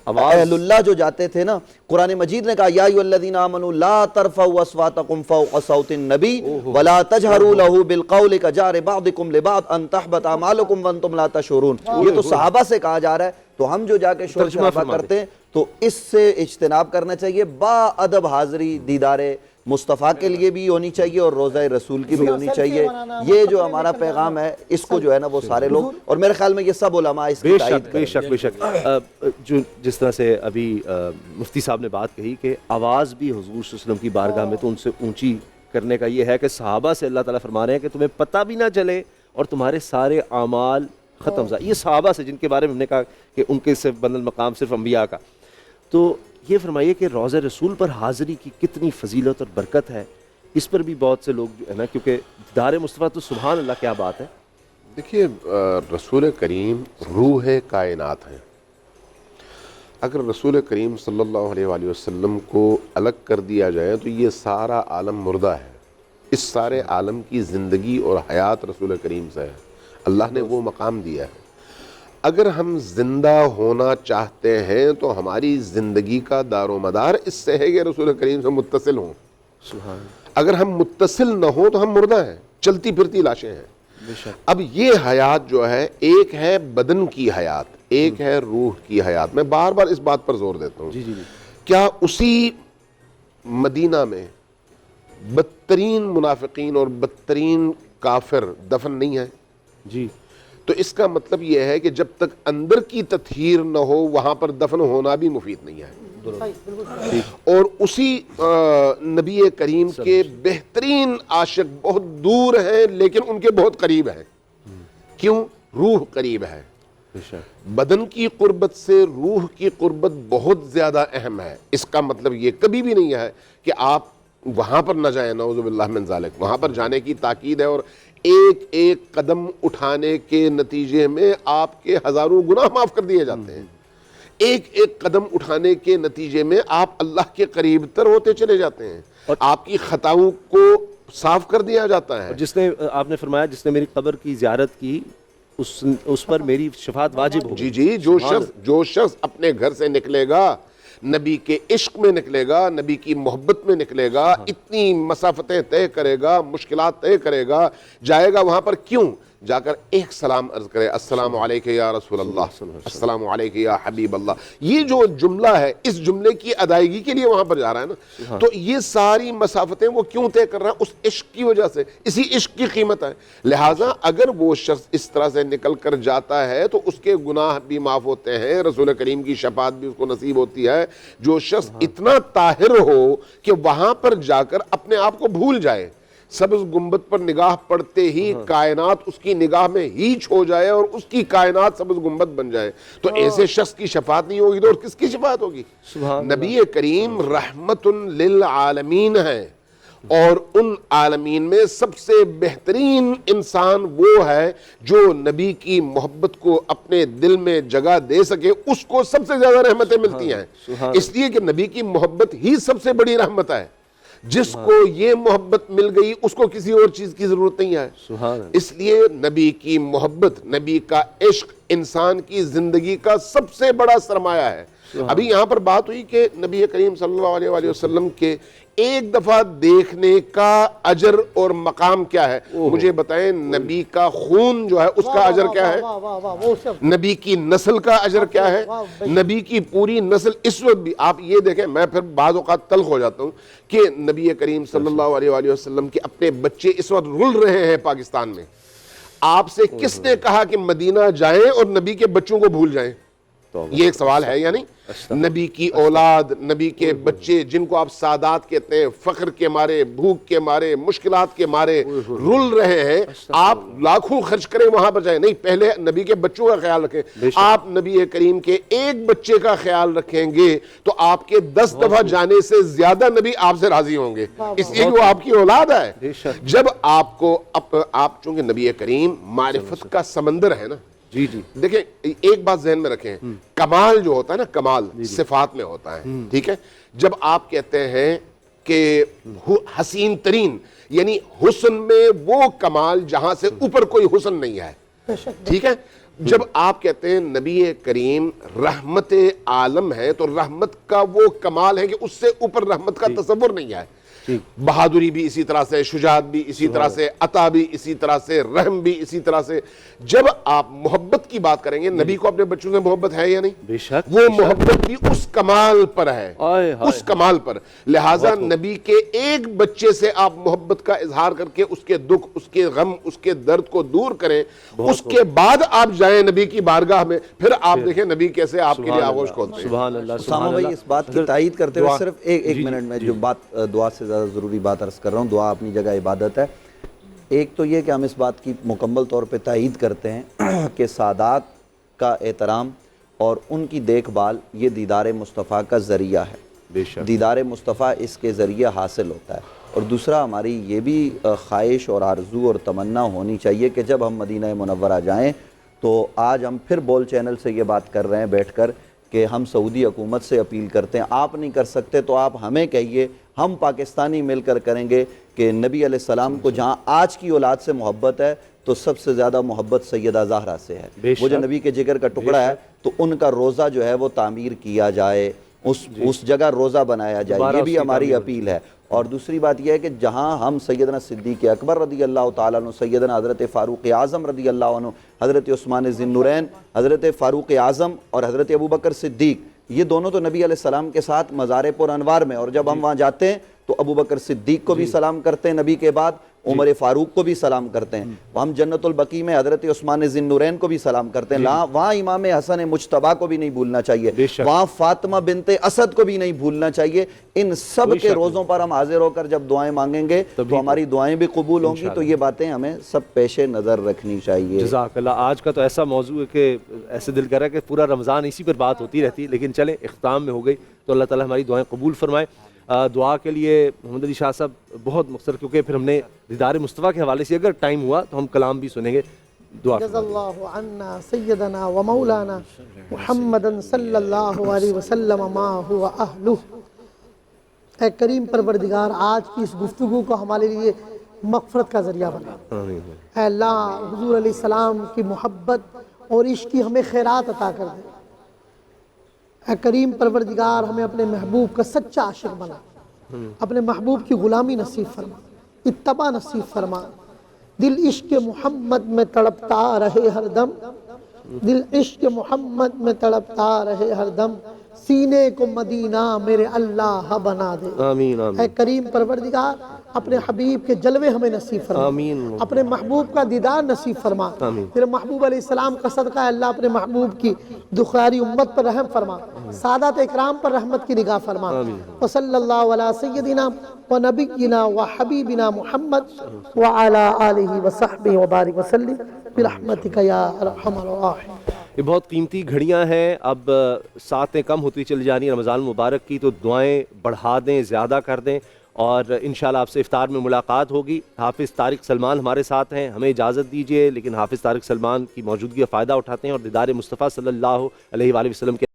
اہل اللہ جو جاتے تھے نا، قرآن مجید نے کہا یا ایھا الذین آمنوا لا ترفعوا اصواتکم فوق صوت النبی ولا تجہروا لہ بالقول کجہر بعضکم لبعض ان تحبط اعمالکم وانتم لا تشعرون۔ یہ تو صحابہ سے کہا جا رہا ہے، تو ہم جو جا کے شور شرابہ کرتے ہیں تو اس سے اجتناب کرنا چاہیے۔ با ادب حاضری دیدار مصطفیٰ کے لیے بھی ہونی چاہیے اور روضہ رسول کی بھی ہونی چاہیے۔ یہ جو ہمارا پیغام ہے اس کو جو ہے نا وہ سارے لوگ، اور میرے خیال میں یہ سب علماء اس کی تائید کریں۔ بے شک بے شک۔ جو جس طرح سے ابھی مفتی صاحب نے بات کہی کہ آواز بھی حضور صلی اللہ علیہ وسلم کی بارگاہ میں تو ان سے اونچی کرنے کا یہ ہے کہ صحابہ سے اللہ تعالیٰ فرما رہے ہیں کہ تمہیں پتہ بھی نہ چلے اور تمہارے سارے اعمال ختم ضائع۔ یہ صحابہ سے جن کے بارے میں ہم نے کہا کہ ان کے سے بلند المقام صرف انبیاء کا، تو یہ فرمائیے کہ روضہ رسول پر حاضری کی کتنی فضیلت اور برکت ہے۔ اس پر بھی بہت سے لوگ جو ہے نا، کیونکہ دیدار مصطفیٰ تو سبحان اللہ کیا بات ہے۔ دیکھیے رسول کریم روح کائنات ہیں۔ اگر رسول کریم صلی اللہ علیہ وآلہ وسلم کو الگ کر دیا جائے تو یہ سارا عالم مردہ ہے۔ اس سارے عالم کی زندگی اور حیات رسول کریم سے ہے، اللہ نے وہ مقام دیا ہے۔ اگر ہم زندہ ہونا چاہتے ہیں تو ہماری زندگی کا دار و مدار اس سے ہے کہ رسول کریم سے متصل ہوں۔ اگر ہم متصل نہ ہوں تو ہم مردہ ہیں، چلتی پھرتی لاشیں ہیں۔ اب یہ حیات جو ہے، ایک ہے بدن کی حیات، ایک ہے روح کی حیات۔ میں بار بار اس بات پر زور دیتا ہوں، کیا اسی مدینہ میں بدترین منافقین اور بدترین کافر دفن نہیں ہیں؟ جی، تو اس کا مطلب یہ ہے کہ جب تک اندر کی تطہیر نہ ہو وہاں پر دفن ہونا بھی مفید نہیں ہے۔ اور اسی نبی کریم کے بہترین عاشق بہت دور ہیں لیکن ان کے بہت قریب ہیں۔ کیوں؟ روح قریب ہے۔ بدن کی قربت سے روح کی قربت بہت زیادہ اہم ہے۔ اس کا مطلب یہ کبھی بھی نہیں ہے کہ آپ وہاں پر نہ جائیں، نعوذ باللہ من ذالک۔ وہاں پر جانے کی تاکید ہے، اور ایک ایک قدم اٹھانے کے نتیجے میں آپ کے ہزاروں گناہ معاف کر دیے جاتے ہیں۔ ایک ایک قدم اٹھانے کے نتیجے میں آپ اللہ کے قریب تر ہوتے چلے جاتے ہیں، اور آپ کی خطاؤں کو صاف کر دیا جاتا ہے۔ جس نے آپ نے فرمایا جس نے میری قبر کی زیارت کی اس پر میری شفاعت واجب ہوگی۔ جی، جو شخص اپنے گھر سے نکلے گا، نبی کے عشق میں نکلے گا، نبی کی محبت میں نکلے گا، اتنی مسافتیں طے کرے گا، مشکلات طے کرے گا، جائے گا وہاں پر، کیوں؟ جا کر ایک سلام عرض کرے، السلام علیکہ یا رسول اللہ، السلام علیکہ یا حبیب اللہ۔ یہ جو جملہ ہے، اس جملے کی ادائیگی کے لیے وہاں پر جا رہا ہے نا، تو یہ ساری مسافتیں وہ کیوں طے کر رہا ہے؟ اس عشق کی وجہ سے، اسی عشق کی قیمت ہے۔ لہٰذا اگر وہ شخص اس طرح سے نکل کر جاتا ہے تو اس کے گناہ بھی معاف ہوتے ہیں، رسول کریم کی شفاعت بھی اس کو نصیب ہوتی ہے۔ جو شخص اتنا طاہر ہو کہ وہاں پر جا کر اپنے آپ کو بھول جائے، سبز گنبد پر نگاہ پڑتے ہی کائنات اس کی نگاہ میں ہیچ ہو جائے اور اس کی کائنات سبز گنبد بن جائے، تو ایسے شخص کی شفاعت نہیں ہوگی تو اور کس کی شفاعت ہوگی؟ نبی کریم رحمت للعالمین ہیں، اور ان عالمین میں سب سے بہترین انسان وہ ہے جو نبی کی محبت کو اپنے دل میں جگہ دے سکے، اس کو سب سے زیادہ رحمتیں ملتی ہیں، اس لیے کہ نبی کی محبت ہی سب سے بڑی رحمت ہے۔ جس کو یہ محبت مل گئی اس کو کسی اور چیز کی ضرورت نہیں ہے۔ اس لیے نبی کی محبت، نبی کا عشق انسان کی زندگی کا سب سے بڑا سرمایہ ہے۔ ابھی یہاں پر بات ہوئی کہ نبی کریم صلی اللہ علیہ وآلہ وسلم کے ایک دفعہ دیکھنے کا اجر اور مقام کیا ہے؟ مجھے بتائیں، نبی کا خون جو ہے اس کا اجر کیا ہے؟ نبی کی نسل کا اجر کیا ہے؟ نبی کی پوری نسل اس وقت بھی آپ یہ دیکھیں، میں پھر بعض اوقات تلخ ہو جاتا ہوں کہ نبی کریم صلی اللہ علیہ وآلہ وسلم کے اپنے بچے اس وقت رل رہے ہیں پاکستان میں۔ آپ سے کس نے کہا کہ مدینہ جائیں اور نبی کے بچوں کو بھول جائیں؟ یہ ایک سوال ہے یا نہیں؟ نبی کی اولاد، نبی کے بچے جن کو آپ سادات کہتے ہیں، فقر کے مارے، بھوک کے مارے، مشکلات کے مارے رل رہے ہیں، آپ لاکھوں خرچ کریں وہاں پر جائیں، نہیں، پہلے نبی کے بچوں کا خیال رکھیں۔ آپ نبی کریم کے ایک بچے کا خیال رکھیں گے تو آپ کے 10 دفعہ جانے سے زیادہ نبی آپ سے راضی ہوں گے، اس لیے کہ وہ آپ کی اولاد ہے۔ جب آپ کو آپ چونکہ نبی کریم معرفت کا سمندر ہے نا، جی جی، دیکھیں ایک بات ذہن میں رکھیں، کمال جو ہوتا ہے نا، کمال صفات میں ہوتا ہے، ٹھیک ہے؟ جب آپ کہتے ہیں کہ حسین ترین، یعنی حسن میں وہ کمال جہاں سے اوپر کوئی حسن نہیں ہے، ٹھیک ہے؟ جب آپ کہتے ہیں نبی کریم رحمت عالم ہے تو رحمت کا وہ کمال ہے کہ اس سے اوپر رحمت کا تصور نہیں ہے۔ بہادری بھی اسی طرح سے، شجاعت بھی اسی طرح سے، عطا بھی اسی طرح سے، رحم بھی اسی طرح سے۔ جب آپ محبت کی بات کریں گے، نبی کو اپنے بچوں سے محبت ہے یا نہیں؟ بے شک، وہ محبت بھی اس کمال پر ہے، اس کمال پر۔ لہٰذا نبی کے ایک بچے سے آپ محبت کا اظہار کر کے اس کے دکھ، اس کے غم، اس کے درد کو دور کریں، اس کے بعد آپ جائیں نبی کی بارگاہ میں، پھر آپ دیکھیں نبی کیسے آپ کے لیے آغوش کھولتے ہیں۔ سبحان اللہ، اسامہ بھائی اس بات کی تائید کرتے ہوئے صرف ایک منٹ میں جو بات دعا سے زیادہ ضروری بات عرض کر رہا ہوں، دعا اپنی جگہ عبادت ہے۔ ایک تو یہ کہ ہم اس بات کی مکمل طور پہ تائید کرتے ہیں کہ سادات کا احترام اور ان کی دیکھ بھال یہ دیدار مصطفیٰ کا ذریعہ ہے، بے شک، دیدار مصطفیٰ اس کے ذریعے حاصل ہوتا ہے۔ اور دوسرا ہماری یہ بھی خواہش اور آرزو اور تمنا ہونی چاہیے کہ جب ہم مدینہ منورہ جائیں تو آج ہم پھر بول چینل سے یہ بات کر رہے ہیں بیٹھ کر کہ ہم سعودی حکومت سے اپیل کرتے ہیں، آپ نہیں کر سکتے تو آپ ہمیں کہیے، ہم پاکستانی مل کر کریں گے کہ نبی علیہ السلام کو جہاں آج کی اولاد سے محبت ہے تو سب سے زیادہ محبت سیدہ زہرا سے ہے، وہ جو نبی کے جگر کا ٹکڑا ہے، تو ان کا روزہ جو ہے وہ تعمیر کیا جائے، اس جگہ روزہ بنایا جائے، یہ بھی ہماری اپیل ہے۔ اور دوسری بات یہ ہے کہ جہاں ہم سیدنا صدیق اکبر رضی اللہ تعالیٰ عنہ، سیدنا حضرت فاروق اعظم رضی اللہ عنہ، حضرت عثمان ذی النورین، حضرت فاروق اعظم اور حضرت ابوبکر صدیق، یہ دونوں تو نبی علیہ السلام کے ساتھ مزار پر انوار میں، اور جب ہم وہاں جاتے ہیں تو ابوبکر صدیق کو بھی سلام کرتے ہیں نبی کے بعد، عمر فاروق کو بھی سلام کرتے ہیں، ہم جنت البقیع میں حضرت عثمان ذی النورین کو بھی سلام کرتے ہیں، وہاں امام حسن مجتبیٰ کو بھی نہیں بھولنا چاہیے، وہاں فاطمہ بنت اسد کو بھی نہیں بھولنا چاہیے۔ ان سب کے روزوں پر ہم حاضر ہو کر جب دعائیں مانگیں گے تو ہماری دعائیں بھی قبول ہوں گی، تو یہ باتیں ہمیں سب پیش نظر رکھنی چاہیے۔ جزاک اللہ۔ آج کا تو ایسا موضوع ہے کہ ایسے دل کر رہا ہے کہ پورا رمضان اسی پر بات ہوتی رہتی، لیکن چلیں اختتام میں ہو گئی تو اللہ تعالیٰ ہماری دعائیں قبول فرمائے۔ دعا کے لیے محمد علی شاہ صاحب بہت مختصر، کیونکہ پھر ہم نے دیدار مصطفیٰ کے حوالے سے اگر ٹائم ہوا تو ہم کلام بھی سنیں گے۔ دعا جزا اللہ عنا سیدنا و مولانا محمد صلی اللہ علیہ وسلم ما هو اہلہ۔ اے کریم پروردگار، آج کی اس گفتگو کو ہمارے لیے مغفرت کا ذریعہ بنا۔ اے اللہ، حضور علیہ السلام کی محبت اور عشق کی ہمیں خیرات عطا کر دے۔ اے کریم پروردگار، ہمیں اپنے محبوب کا سچا عاشق بنا، اپنے محبوب کی غلامی نصیب فرما، اتباع نصیب فرما۔ دل عشق محمد میں تڑپتا رہے ہر دم، دل عشق محمد میں تڑپتا رہے ہر دم، سینے کو مدینہ میرے اللہ بنا دے۔ آمین اے کریم پروردگار، اپنے حبیب کے جلوے ہمیں نصیب فرما، اپنے محبوب کا دیدار نصیب فرما۔ تیرے محبوب علیہ السلام کا صدقہ ہے اللہ، اپنے محبوب کی دخیاری امت پر رحم فرما، سادات اکرام پر رحمت کی نگاہ فرما۔ وصلی اللہ علی سیدنا و نبینا و حبیبنا محمد وعلی آلہ وصحبہ وبارک وسلم برحمتک یا ارحم الراحمین۔ یہ بہت قیمتی گھڑیاں ہیں، اب ساتیں کم ہوتی چلی جا رہی ہیں رمضان المبارک کی، تو دعائیں بڑھا دیں، زیادہ کر دیں، اور انشاءاللہ آپ سے افطار میں ملاقات ہوگی۔ حافظ طارق سلمان ہمارے ساتھ ہیں، ہمیں اجازت دیجیے، لیکن حافظ طارق سلمان کی موجودگی کا فائدہ اٹھاتے ہیں اور دیدار مصطفیٰ صلی اللہ علیہ وآلہ وسلم کے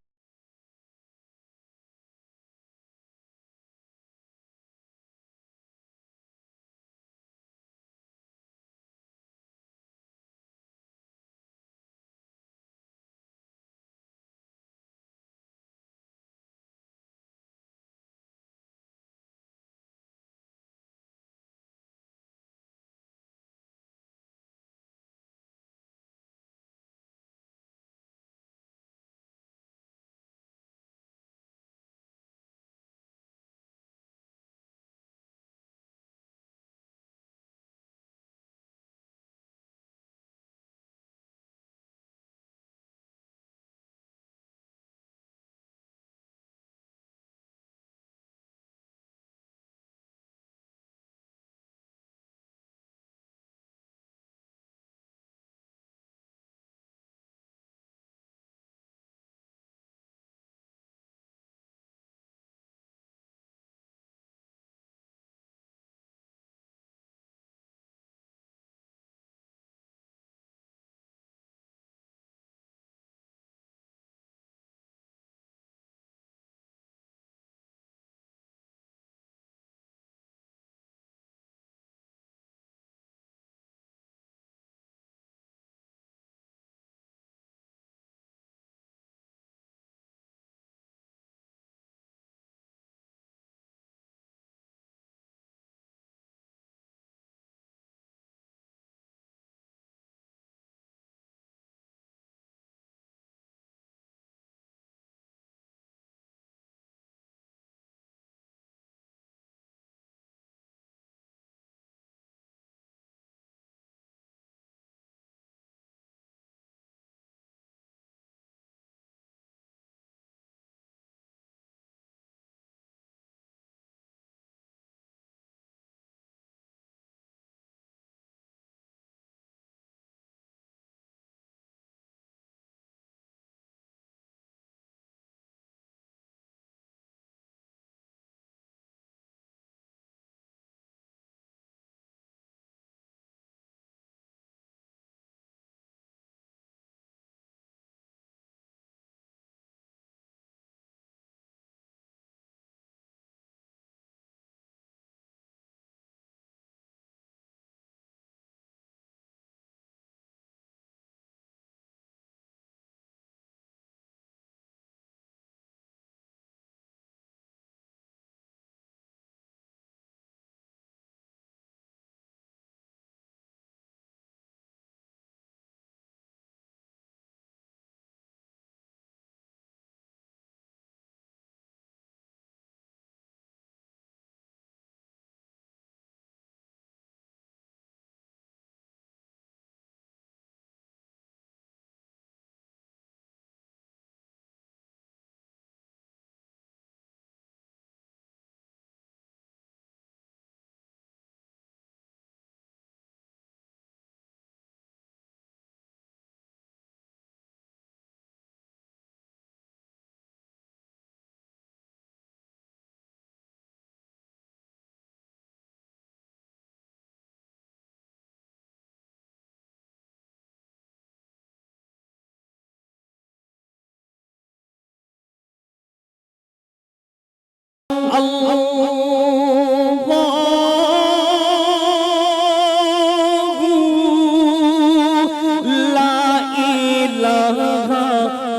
لا إله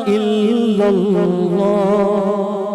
إلا الله